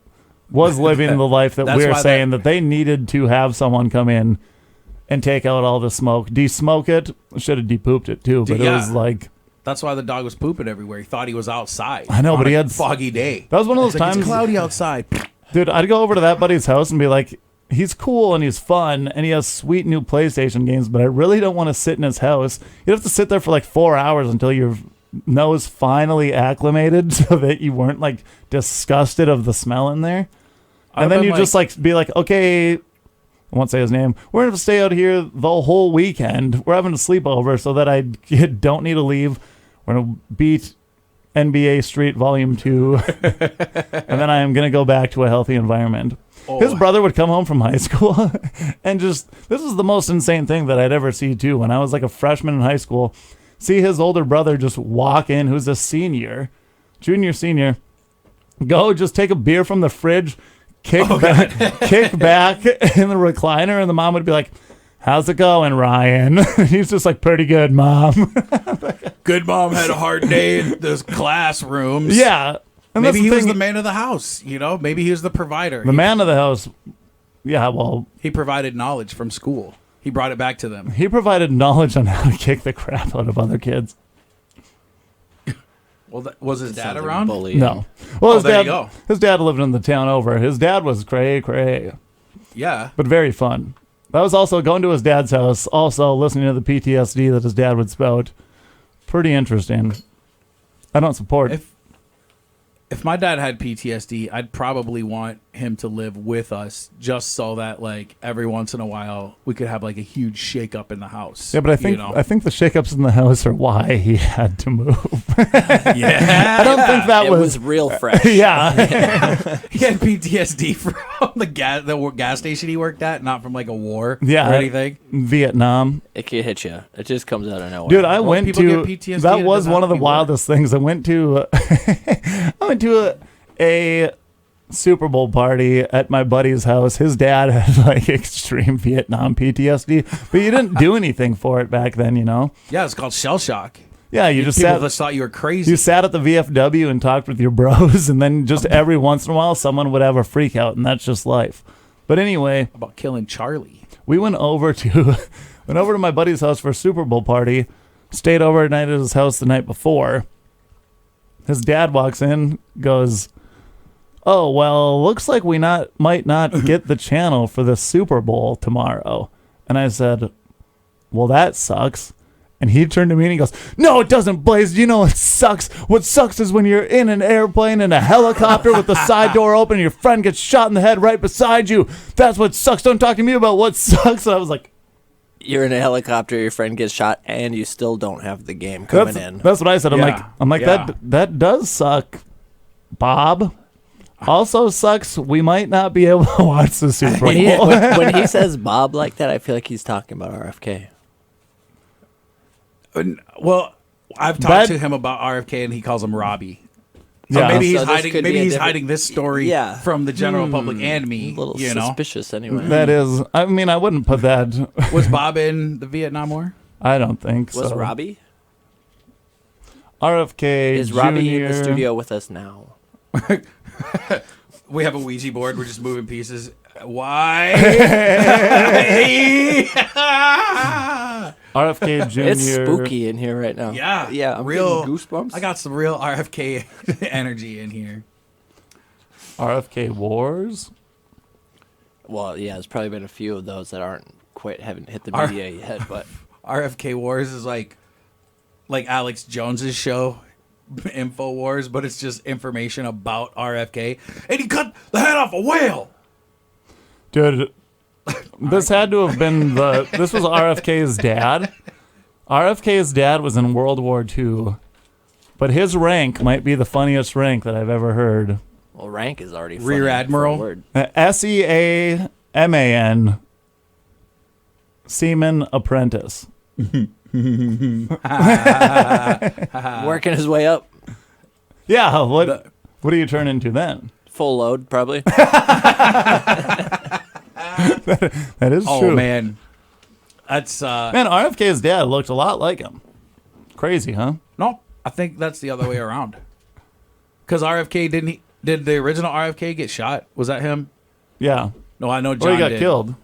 was living the life that we're saying that they needed to have someone come in and take out all the smoke, de-smoke it. Should have de-pooped it too, but it was like. That's why the dog was pooping everywhere. He thought he was outside. I know, but he had foggy day. That was one of those times. It's cloudy outside. Dude, I'd go over to that buddy's house and be like, he's cool and he's fun and he has sweet new PlayStation games, but I really don't want to sit in his house. You'd have to sit there for like 4 hours until your nose finally acclimated so that you weren't like disgusted of the smell in there. And then you just like be like, okay, I won't say his name. We're going to stay out here the whole weekend. We're having a sleepover so that I don't need to leave. We're going to beat NBA Street Volume 2. And then I am going to go back to a healthy environment. Oh. His brother would come home from high school and just, this is the most insane thing that I'd ever see too. When I was like a freshman in high school, see his older brother just walk in, who's a senior, senior, go just take a beer from the fridge, kick back in the recliner, and the mom would be like, "How's it going, Ryan?" He's just like, "Pretty good, Mom." Good mom had a hard day in those classrooms. Yeah. And maybe he was the man of the house, you know? Maybe he was the provider. The man of the house. Yeah, well. He provided knowledge from school. He brought it back to them. He provided knowledge on how to kick the crap out of other kids. Well, was his dad around? No. Well, there you go. His dad lived in the town over. His dad was cray. Yeah. But very fun. That was also going to his dad's house, also listening to the PTSD that his dad would spout. Pretty interesting. I don't support. If my dad had PTSD, I'd probably want him to live with us just so that, like, every once in a while we could have, like, a huge shake-up in the house. Yeah, but I think the shake-ups in the house are why he had to move. Yeah. I don't think that it was real fresh. Yeah. He had PTSD from the gas station he worked at, not from, like, a war or anything. Vietnam. It can hit you. It just comes out of nowhere. Dude, I went to... PTSD, that was one of the wildest things. I went to... a Super Bowl party at my buddy's house. His dad had like extreme Vietnam PTSD, but you didn't do anything for it back then, you know? Yeah, it's called shell shock. Yeah, you just people just thought you were crazy. You sat at the VFW and talked with your bros, and then just every once in a while someone would have a freak out, and that's just life. But anyway, how about killing Charlie? We went over to my buddy's house for a Super Bowl party, stayed overnight at his house the night before. His dad walks in, goes, "Oh, well, looks like we might not get the channel for the Super Bowl tomorrow." And I said, "Well, that sucks." And he turned to me and he goes, "No, it doesn't, Blaise. You know what sucks? What sucks is when you're in an airplane in a helicopter with the side door open and your friend gets shot in the head right beside you. That's what sucks. Don't talk to me about what sucks." And I was like, you're in a helicopter, your friend gets shot, and you still don't have the game coming in. That's what I said. I'm like that does suck, Bob. Also sucks, we might not be able to watch the Super Bowl. When he says Bob like that, I feel like he's talking about RFK. Well, I've talked to him about RFK, and he calls him Robbie. So maybe he's hiding. Maybe he's hiding this story from the general public and me. A little suspicious, anyway. That is. I mean, I wouldn't put that. Was Bob in the Vietnam War? I don't think so. Was Robbie? RFK is Robbie in the studio with us now? We have a Ouija board. We're just moving pieces. Why? RFK Jr. It's spooky in here right now. Yeah. Yeah, I'm real getting goosebumps. I got some real RFK energy in here. RFK Wars. Well, yeah, there's probably been a few of those that haven't hit the media yet, but RFK Wars is like Alex Jones's show, InfoWars, but it's just information about RFK. And he cut the head off a whale. Dude, this had to have been this was RFK's dad. RFK's dad was in World War II, but his rank might be the funniest rank that I've ever heard. well, rank is already Rear funny Admiral? for a word. SEAMAN, Seaman Apprentice. Working his way up, Yeah, what do you turn into then? full load probably. That is Oh, true. man. That's, Man, RFK's dad looked a lot like him. Crazy, huh? no, I think that's the other way around. Because RFK, did the original RFK get shot? Was that him? Yeah. No, I know John Or he got did. killed.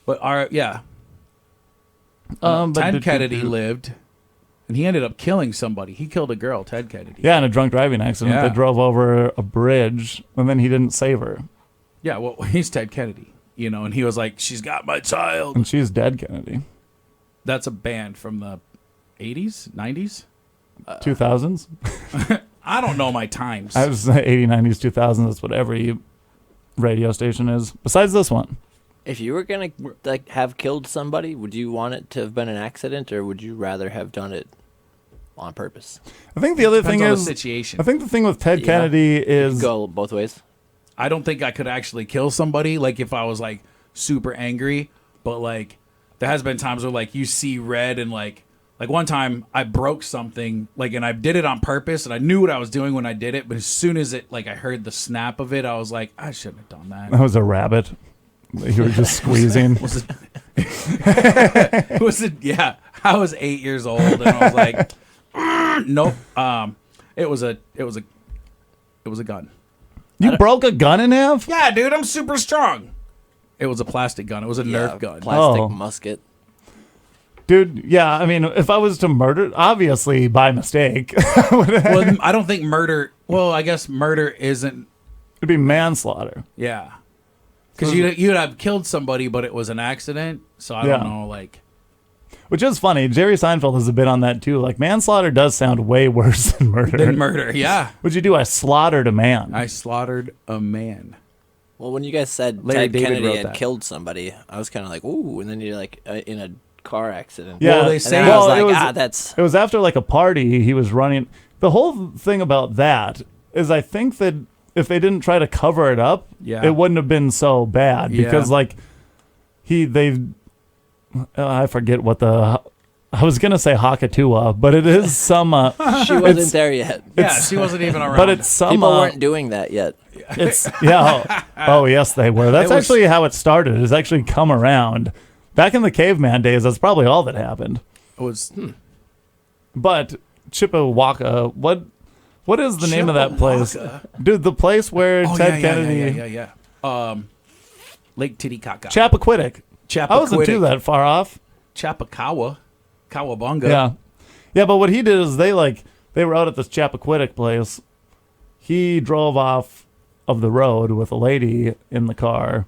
But, yeah. But Ted Kennedy lived, and he ended up killing somebody. He killed a girl, Ted Kennedy. Yeah, in a drunk driving accident. Yeah. They drove over a bridge, and then he didn't save her. Yeah, well, he's Ted Kennedy, and he was like, she's got my child. And she's dead, Kennedy. That's a band from the 80s, 90s? 2000s? I don't know my times. I was 80s, 90s, 2000s. That's what every radio station is. Besides this one. If you were gonna have killed somebody, would you want it to have been an accident, or would you rather have done it on purpose? I think the other Depends thing on is, the situation. I think the thing with Ted Yeah. Kennedy is, Go both ways. I don't think I could actually kill somebody, like, if I was, like, super angry. But, like, there has been times where, like, you see red and, like one time I broke something, like, and I did it on purpose, and I knew what I was doing when I did it. But as soon as I heard the snap of it, I was like, I shouldn't have done that. that was a rabbit. You were just squeezing. Was it? Yeah, I was 8 years old, and I was like, nope. It was a gun. You broke a gun in half? Yeah, dude, I'm super strong. It was a plastic gun. It was a Nerf gun. Plastic Oh. musket. Dude, yeah, I mean, if I was to murder, obviously by mistake, Well, I don't think murder. Well, I guess murder isn't. it'd be manslaughter. Yeah, because you'd have killed somebody, but it was an accident. So I don't know, like. Which is funny. Jerry Seinfeld has a bit on that too. Like, manslaughter does sound way worse than murder. Than murder, yeah. What'd you do? I slaughtered a man. I slaughtered a man. Well, when you guys said Larry Ted David Kennedy wrote had that. killed somebody, I was kind of like, ooh, and then you're like in a car accident. Yeah, Well, they And say- then I was Well, like, that's It was after like a party. He was running. The whole thing about that is, I think that if they didn't try to cover it up, Yeah. it wouldn't have been so bad because Yeah. like I forget what I was gonna say Hakatua, but it is some. she wasn't it's- there yet. Yeah, she wasn't even around. But it's some. People weren't doing that yet. It's yeah. Oh yes, they were. That's It was- actually how it started. It's actually come around. Back in the caveman days, that's probably all that happened. It was. But Chippewa, what is the name of that place, Chippewa. dude? The place where Oh, Ted yeah, Kennedy, yeah. Lake Titicaca. Chappaquiddick. I wasn't too that far off. Chapakawa. Kawabunga. Yeah, yeah. But what he did is they were out at this Chappaquiddick place. He drove off of the road with a lady in the car.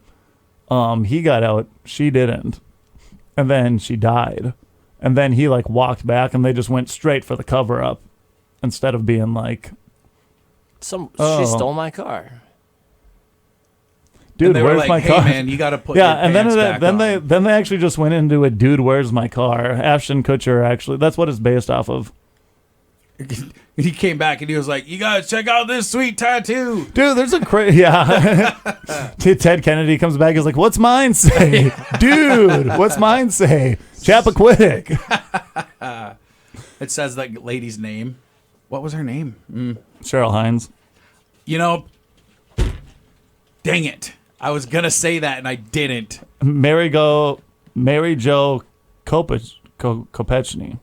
He got out. She didn't. And then she died. And then he walked back and they just went straight for the cover up instead of being like, She Oh. stole my car. dude, And they were where's like, my hey, car? man, you got to put Yeah, your and pants back on. then they actually just went into it, dude, where's my car? Ashton Kutcher, actually. That's what it's based off of. He came back and he was like, you guys check out this sweet tattoo. Dude, there's a yeah. Ted Kennedy comes back, he's like, what's mine say? Dude, what's mine say? Chappaquiddick. It says that lady's name. What was her name? Cheryl Hines. You know, dang it. I was going to say that and I didn't. Mary Jo Kopechny.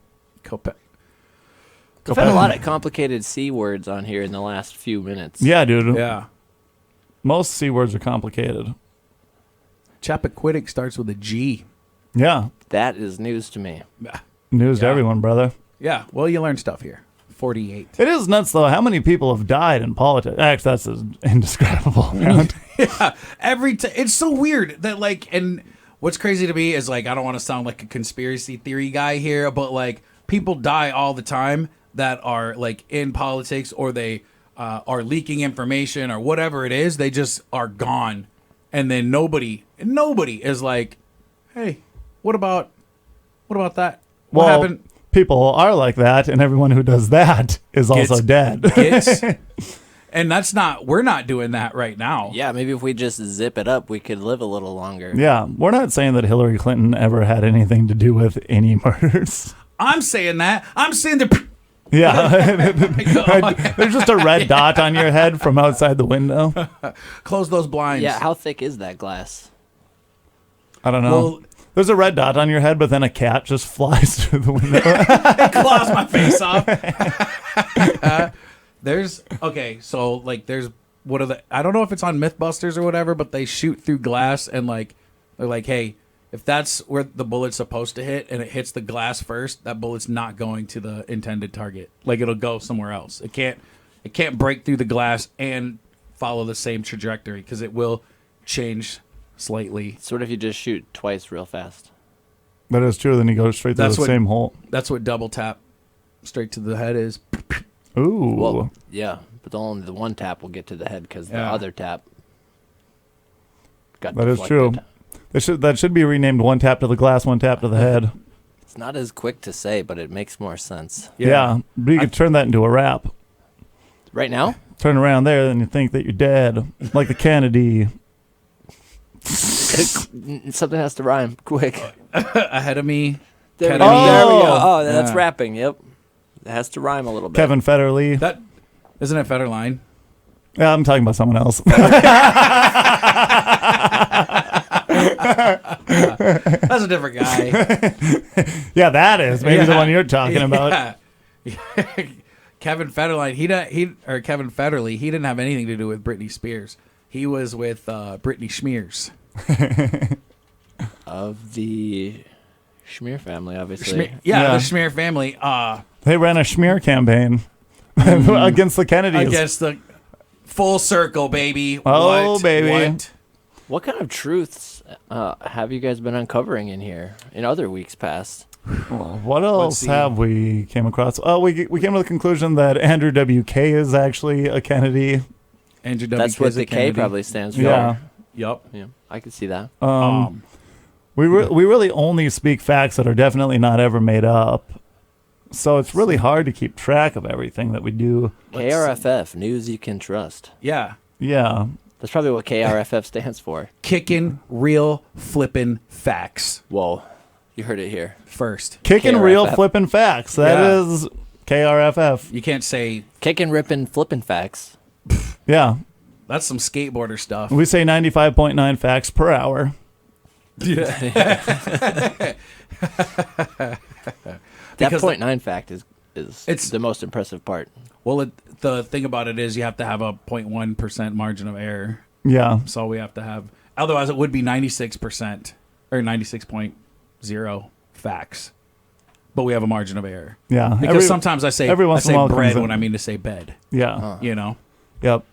I've had a lot of complicated C words on here in the last few minutes. Yeah, dude. Yeah. Most C words are complicated. Chappaquiddick starts with a G. Yeah. That is news to me. News to Yeah. everyone, brother. Yeah, well, you learn stuff here. 48. It is nuts, though, how many people have died in politics. Actually, that's an indescribable amount. Yeah, it's so weird that, like, and what's crazy to me is, like, I don't want to sound like a conspiracy theory guy here, but, like, people die all the time that are, like, in politics, or they are leaking information or whatever it is. They just are gone. And then nobody is like, hey, what about that? What Well, happened? people are like that, and everyone who does that is also dead. And we're not doing that right now. Yeah, maybe if we just zip it up, we could live a little longer. Yeah, we're not saying that Hillary Clinton ever had anything to do with any murders. I'm saying that. I'm saying that. Yeah. There's just a red dot on your head from outside the window. Close those blinds. Yeah, how thick is that glass? I don't know. Well, There's a red dot on your head, but then a cat just flies through the window. it claws my face off. I don't know if it's on Mythbusters or whatever, but they shoot through glass and, like, they're like, hey, if that's where the bullet's supposed to hit and it hits the glass first, that bullet's not going to the intended target. Like, it'll go somewhere else. It can't break through the glass and follow the same trajectory because it will change slightly. So what if you just shoot twice real fast? That is true. Then you go straight through the same hole. That's what double tap straight to the head is. Ooh. Well, yeah, but only the one tap will get to the head because the other tap got That is deflected. true. That should be renamed one tap to the glass, one tap to the head. It's not as quick to say, but it makes more sense. Yeah. But you could turn that into a rap. Right now? Turn around there and you think that you're dead. Like the Kennedy. Something has to rhyme quick. Ahead of me. There we Kennedy. go. There we go. Oh, Yeah. that's rapping. Yep. It has to rhyme a little bit. Kevin Federline. That isn't it Federline? Yeah, I'm talking about someone else. That's a different guy. Yeah, that is maybe the one you're talking about. Yeah. Kevin Federline. Kevin Federly. He didn't have anything to do with Britney Spears. He was with Britney Schmears. Of the Schmear family, obviously. The Schmear family. They ran a smear campaign against the Kennedys. Against the full circle, baby. Oh, What? baby. What? What kind of truths have you guys been uncovering in here in other weeks past? Well, what else see. have we came across? Oh, we came to the conclusion that Andrew W.K. is actually a Kennedy. Andrew W. That's what the K Kennedy. probably stands for. Yeah. Yep. Yeah, I can see that. We really only speak facts that are definitely not ever made up. So it's really hard to keep track of everything that we do. KRFF, news you can trust. Yeah. Yeah. That's probably what KRFF stands for. Kicking real flippin' facts Whoa, you heard it here. first. Kicking KRFF. real flippin' facts. That Yeah. is KRFF. You can't say Kicking, ripping, flipping facts. Yeah. that's some skateboarder stuff. We say 95.9 facts per hour. That Because 0.9 fact is It's- the most impressive part. Well, the thing about it is you have to have a 0.1% margin of error. Yeah. So we have to have. Otherwise, it would be 96% or 96.0 facts. But we have a margin of error. Yeah. Because sometimes I say every once in a while it bread comes in. when I mean to say bed. Yeah. You know? Yep.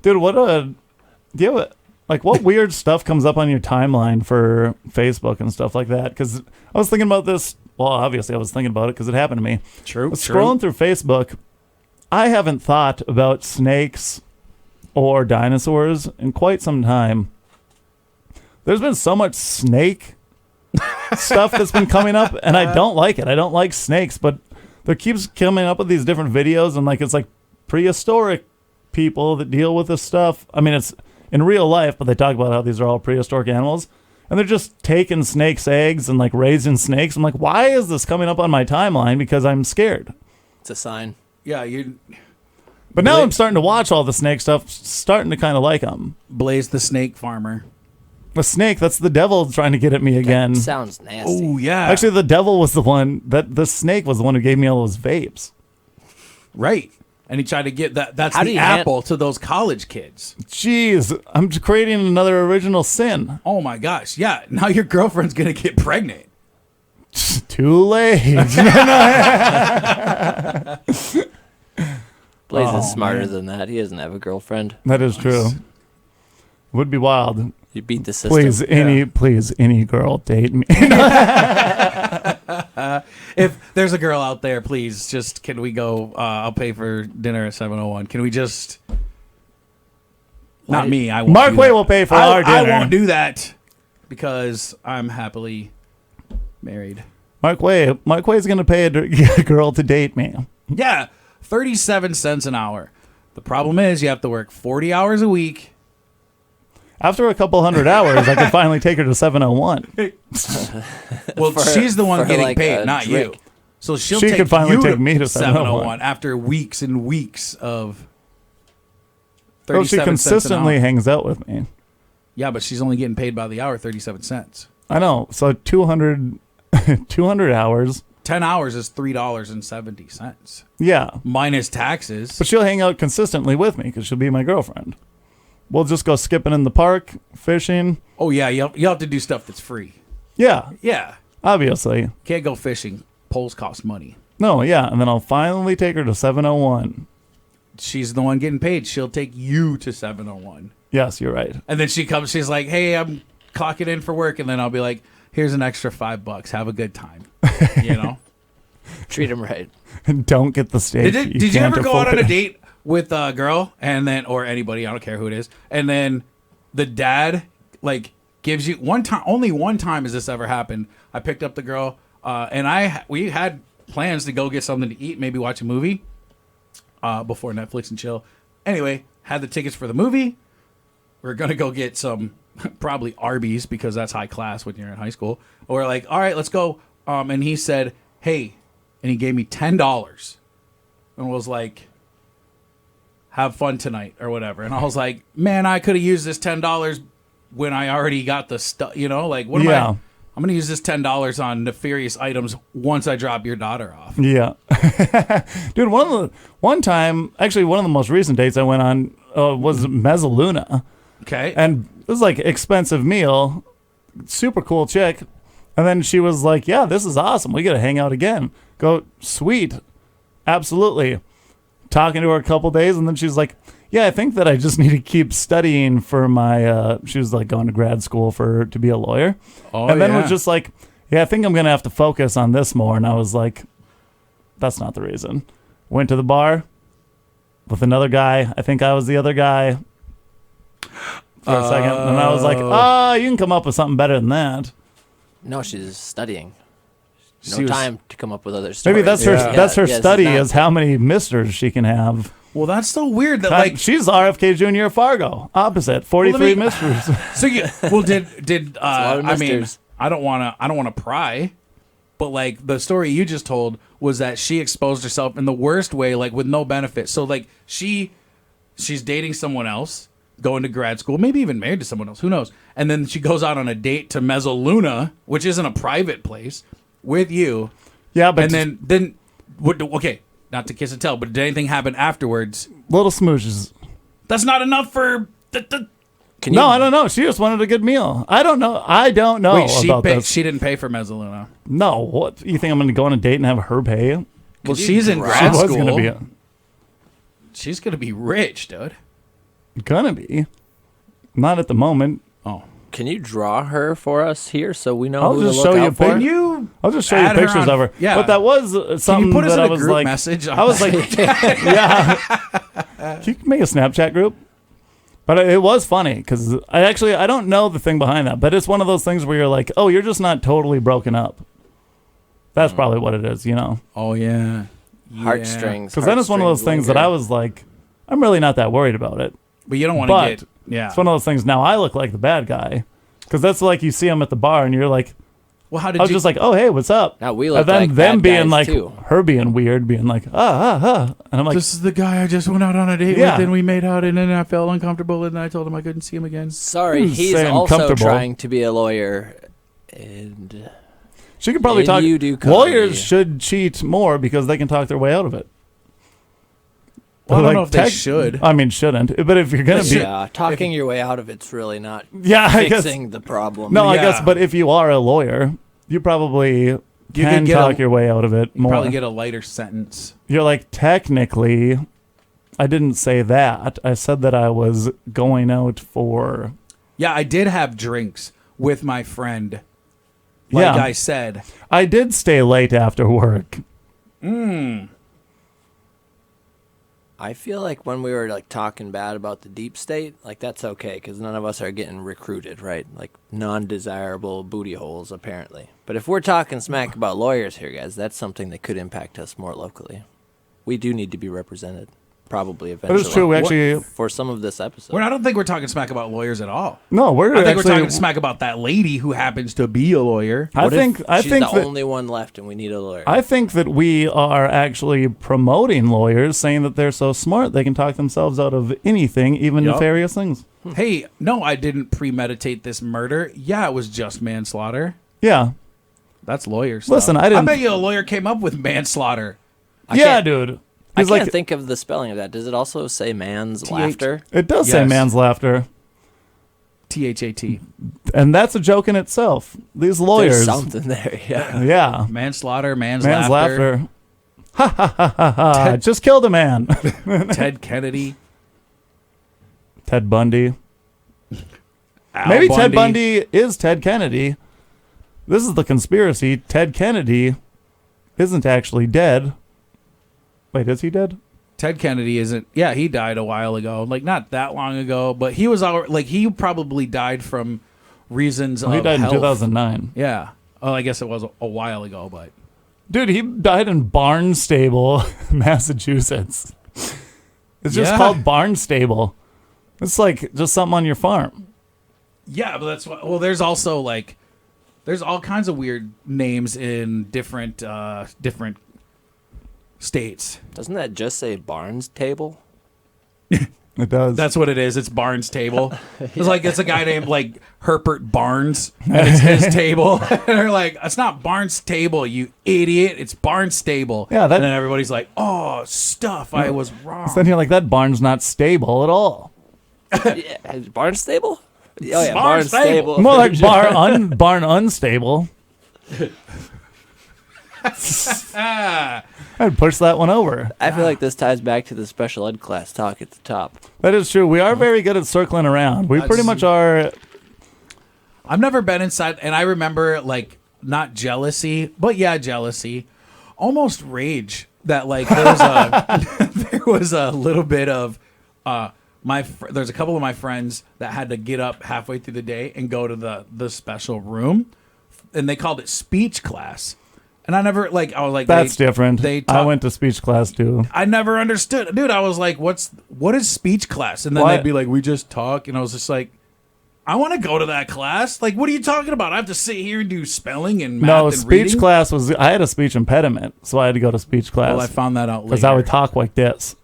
Dude, do you have what weird stuff comes up on your timeline for Facebook and stuff like that? Because I was thinking about this. Well, obviously I was thinking about it because it happened to me. True. I was scrolling through Facebook. I haven't thought about snakes or dinosaurs in quite some time. There's been so much snake stuff that's been coming up, and I don't like it. I don't like snakes, but there keeps coming up with these different videos, and it's like prehistoric people that deal with this stuff. I mean, it's in real life, but they talk about how these are all prehistoric animals, and they're just taking snakes' eggs and raising snakes. I'm like, why is this coming up on my timeline? Because I'm scared. It's a sign. Yeah, you. But now I'm starting to watch all the snake stuff, starting to kind of like them. Blaise the snake farmer. The snake, that's the devil trying to get at me again. That sounds nasty. Oh, yeah. Actually, the devil was the snake was the one who gave me all those vapes. Right. And he tried to get that. That's How do the you apple to those college kids. Jeez, I'm creating another original sin. Oh my gosh. Yeah. Now your girlfriend's going to get pregnant. Too late. Blaise is smarter than that. He doesn't have a girlfriend. That is true. Would be wild. You beat the system. Please, any girl date me. If there's a girl out there, please just can we go? I'll pay for dinner at 701. Can we just? Not me. I won't. Mark do Way that. will pay for our dinner. I won't do that because I'm happily married. Mark Way's gonna pay a girl to date me. Yeah, 37 cents an hour. The problem is you have to work 40 hours a week. After a couple hundred hours, I can finally take her to 701. Well, she's the one for getting like paid, a not drink. you. So she'll She take could finally you take me to 701 after weeks and weeks of Well, she 37 cents an consistently hour. hangs out with me. Yeah, but she's only getting paid by the hour, 37 cents. I know. So 200 hours. 10 hours is $3.70 Yeah. minus taxes. But she'll hang out consistently with me because she'll be my girlfriend. We'll just go skipping in the park, fishing. Oh yeah, you have to do stuff that's free. Yeah, Yeah, obviously. can't go fishing. Poles cost money. No, yeah. And then I'll finally take her to 701. She's the one getting paid. She'll take you to 701. Yes, you're right. And then she comes, she's like, hey, I'm clocking in for work. And then I'll be like, here's an extra $5. Have a good time. You know? Treat him right. Don't get the steak. Did you can't ever go out afford on a it. date with a girl and then, or anybody, I don't care who it is, and then the dad, like, gives you one time, only one time has this ever happened. I picked up the girl, and we had plans to go get something to eat, maybe watch a movie before Netflix and chill. Anyway, had the tickets for the movie. We're going to go get some, probably Arby's, because that's high class when you're in high school. We're like, all right, let's go. And he said, hey, and he gave me $10 and was like, have fun tonight or whatever. And I was like, man, I could have used this $10 when I already got the stuff, you know, like, what am Yeah. I'm going to use this $10 on nefarious items once I drop your daughter off. Yeah. Dude, one time, actually one of the most recent dates I went on was Mezzaluna. Okay. And it was like expensive meal, super cool chick. And then she was like, yeah, this is awesome. We got to hang out again. Go, sweet. Absolutely. Talking to her a couple days. And then she's like, yeah, I think that I just need to keep studying for my, she was like going to grad school to be a lawyer. Oh, and then yeah. was just like, yeah, I think I'm going to have to focus on this more. And I was like, that's not the reason. Went to the bar with another guy. I think I was the other guy for a second. And I was like, you can come up with something better than that. No, she's studying. No She was- time to come up with other stories. Maybe that's her. Yeah. That's her Yeah, study it's not- is how many misters she can have. Well, that's so weird that, like, She's RFK Jr. at Fargo. Opposite, 43 misters. so you, well, did, lot of I mean, misters. I don't want to pry, but like the story you just told was that she exposed herself in the worst way, like with no benefit. So like she's dating someone else, going to grad school, maybe even married to someone else, who knows? And then she goes out on a date to Mezzaluna, which isn't a private place, with you. Yeah, but And then what? Okay, not to kiss and tell, but did anything happen afterwards? little smooches. That's not enough for the Can you, No, I don't know. She just wanted a good meal. I don't know. Wait, about this. she didn't pay for Mezzaluna. No, what? You think I'm going to go on a date and have her pay? Well, you she's in draw- She grad was school. going to She's gonna be rich, dude. be. Not at the moment. Oh, Can you draw her for us here so we know I'll who just to show look you out for? can you? I'll just show you add her pictures on- of her. Yeah, But that was something put us that in I a was group like, message? I was like, yeah. Can you make a Snapchat group? But it was funny because I don't know the thing behind that, but it's one of those things where you're like, oh, you're just not totally broken up. That's probably what it is, you know? oh yeah, Heartstrings. Because then it's one of those things that I was like, I'm really not that worried about it. But you don't want But to get. Yeah. It's one of those things. Now I look like the bad guy because that's like you see him at the bar and you're like, Well, how did I was you? just like, oh, hey, what's up? Now we look And then like them bad being guys, like, too. her being weird, being like, and I'm like, this is the guy I just went out on a date Yeah. with, and we made out, and then I felt uncomfortable, and I told him I couldn't see him again. Sorry, Who's he's saying also comfortable? trying to be a lawyer. And she could probably And talk. you do comedy. Lawyers should cheat more because they can talk their way out of it. Well, I don't Like, know if they should. I mean, shouldn't. But if you're gonna be, Yeah, talking your way out of it's really not yeah, I guess. fixing the problem. No, I Yeah. guess. But if you are a lawyer, you probably can could get talk a- your way out of it more. Probably get a lighter sentence. You're like, technically, I didn't say that. I said that I was going out for. Yeah, I did have drinks with my friend. Like Yeah. I said. I did stay late after work. I feel like when we were like talking bad about the deep state, like that's okay because none of us are getting recruited, right? Like non-desirable booty holes, apparently. But if we're talking smack about lawyers here, guys, that's something that could impact us more locally. We do need to be represented, probably eventually. That is true. We actually. For some of this episode. I don't think we're talking smack about lawyers at all. No, we're I think actually. we're talking smack about that lady who happens to be a lawyer. I What if think she's that the only one left and we need a lawyer. I think that we are actually promoting lawyers, saying that they're so smart they can talk themselves out of anything, even Yup. nefarious things. Hey, no, I didn't premeditate this murder. Yeah, it was just manslaughter. Yeah. That's lawyer stuff. Listen, I didn't- bet you a lawyer came up with manslaughter. Yeah, can't- dude. I He's can't like, think of the spelling of that. Does it also say man's laughter? it does say Yes. man's laughter. THAT. And that's a joke in itself. These There's lawyers. something there, yeah. Yeah. Manslaughter, man's Man's laughter. laughter. Ha ha ha ha ha. Just killed a man. Ted Kennedy. Ted Bundy. Al Maybe Ted Bundy is Ted Kennedy. This is the conspiracy. Ted Kennedy isn't actually dead. Wait, is he dead? Ted Kennedy isn't. Yeah, he died a while ago. Like, not that long ago, but he was like, he probably died from reasons Well, of he died health. in 2009. Yeah. Oh, I guess it was a while ago, but. Dude, he died in Barnstable, Massachusetts. It's just Yeah. called Barnstable. It's like just something on your farm. Yeah, but that's what. Well, there's also like. There's all kinds of weird names in different states. Doesn't that just say Barnes table? It does. That's what it is. It's Barnes table. It's like it's a guy named like Herbert Barnes, and it's his table. And they're like, it's not Barnes table, you idiot. It's Barnes table. Yeah, that- and then everybody's like, oh, stuff. I was wrong. Then you're like, that barn's not stable at all. Yeah, Barnes stable? Oh yeah, Barnes Barnes stable. stable. More like barn unstable. I'd push that one over. I feel like this ties back to the special ed class talk at the top. That is true. We are very good at circling around. We pretty That's- much are. I've never been inside, and I remember like not jealousy, but yeah, jealousy, almost rage that like there was a there was a little bit of there's a couple of my friends that had to get up halfway through the day and go to the special room, and they called it speech class. And I never I was like, That's different. They I went to speech class too. I never understood, dude. I was like, what is speech class? And then What? they'd be like, we just talk, and I was just like, I want to go to that class. Like, what are you talking about? I have to sit here and do spelling and math No, and speech reading? class was. I had a speech impediment, so I had to go to speech Well, I class found that out because later. I would talk like this.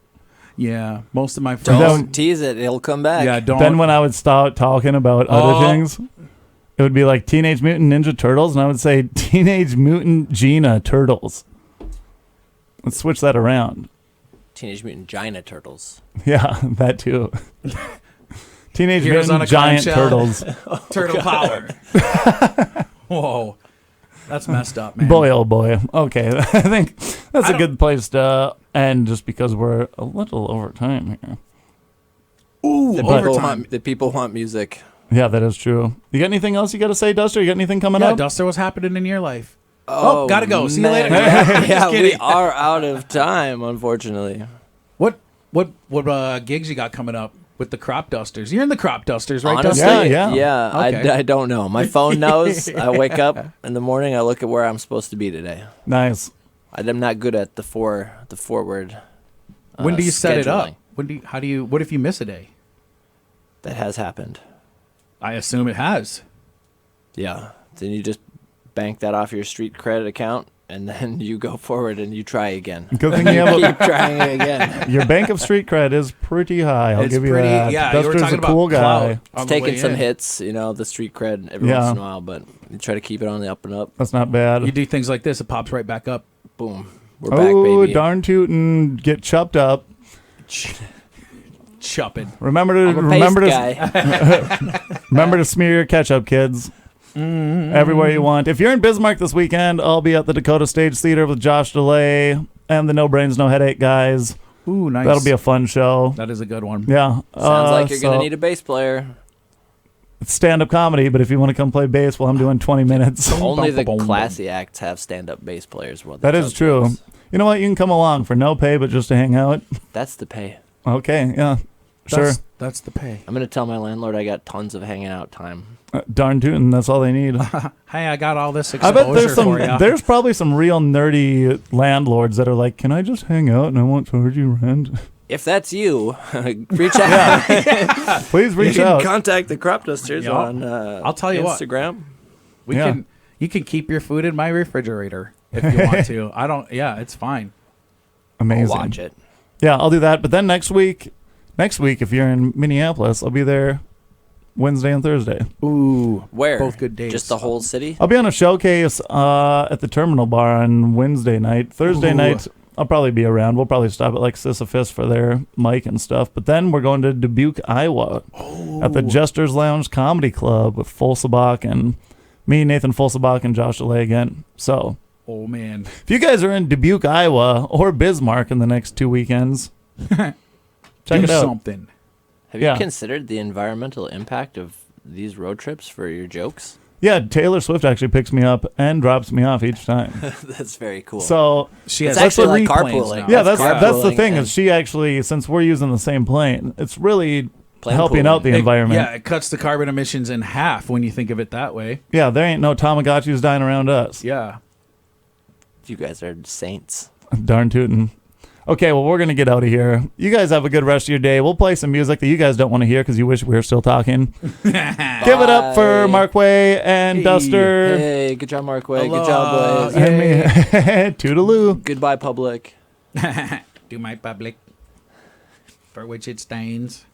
Yeah, most of my friends. Don't tease it; it'll come back. Yeah, don't. Then when I would start talking about other things, it would be like Teenage Mutant Ninja Turtles, and I would say Teenage Mutant Gina Turtles. Let's switch that around. Teenage Mutant Gina Turtles. Yeah, that too. Teenage Heroes on Mutant a Giant clamshell. Turtles. Turtle power. Whoa, that's messed up, man. Boy, oh boy. Okay, I think that's a good place to end just because we're a little over time here. Ooh, The people want music. Yeah, that is true. You got anything else you got to say, Duster? You got anything coming Yeah, up? Duster, what's happening in your life? Oh, gotta go. See you man. later. Yeah, Just we kidding. are out of time, unfortunately. What gigs you got coming up with the Cropdusters? You're in the Cropdusters, right, Honestly, Duster? Yeah. Okay. I don't know. My phone knows. I wake up in the morning. I look at where I'm supposed to be today. Nice. I'm not good at the forward. When do you set it up? scheduling. What if you miss a day? That has happened. I assume it has. Yeah. Then you just bank that off your street credit account, and then you go forward and you try again. Good thing you have Keep trying it again. your bank of street cred is pretty high. I'll It's give you pretty- that. yeah, you were Duster's talking a cool about guy. clout. It's On the way taking some in. hits, the street cred every Yeah. once in a while, but you try to keep it on the up and up. That's not bad. You do things like this, it pops right back up. Boom. We're back, Oh, baby. darn tootin', get chopped up. Chupping. Remember I'm a paste to guy. remember to smear your ketchup, kids. Everywhere you want. If you're in Bismarck this weekend, I'll be at the Dakota Stage Theater with Josh DeLay and the No Brains No Headache guys. Ooh, nice. That'll be a fun show. That is a good one. Yeah. Sounds like you're gonna need a bass player. It's stand-up comedy, but if you want to come play bass while I'm doing 20 minutes, Only the classy acts have stand-up bass players. Well, that is true. You know what? You can come along for no pay, but just to hang out. That's the pay. Okay, yeah, sure. That's the pay. I'm gonna tell my landlord I got tons of hanging out time. Darn tootin', that's all they need. Hey, I got all this I exposure bet there's for you. there's probably some real nerdy landlords that are like, can I just hang out and I won't charge you rent? If that's you, reach out. Please reach you can out. contact the Cropdusters Yep. on I'll tell you what. Instagram. You can keep your food in my refrigerator if you want to. I don't. Yeah, it's fine. Amazing. I'll watch it. Yeah, I'll do that. But then next week, if you're in Minneapolis, I'll be there Wednesday and Thursday. Ooh, Where? both good days. Just the whole city? I'll be on a showcase at the Terminal Bar on Wednesday night. Thursday night, I'll probably be around. We'll probably stop at like Sisyphus for their mic and stuff. But then we're going to Dubuque, Iowa at the Jester's Lounge Comedy Club with Folsabach and me, Nathan Folsabach, and Josh DeLay again. So, Oh man, if you guys are in Dubuque, Iowa or Bismarck in the next 2 weekends, check do it out. something. Have Yeah. you considered the environmental impact of these road trips for your jokes? Yeah, Taylor Swift actually picks me up and drops me off each time. That's very cool. So She it's has actually like three planes carpooling. now. yeah, that's carpooling the thing and is she actually, since we're using the same plane, it's really plane helping pooling. out the environment. Yeah, it cuts the carbon emissions in half when you think of it that way. Yeah, there ain't no Tamagotchis dying around us. Yeah. You guys are saints. Darn tootin'. Okay, well, we're going to get out of here. You guys have a good rest of your day. We'll play some music that you guys don't want to hear because you wish we were still talking. Give it up for Markway and Hey. Duster. Hey, good job, Markway. Good Aloha. job, Blaise. And me. Toodaloo. Goodbye, public. Do my public for which it stains.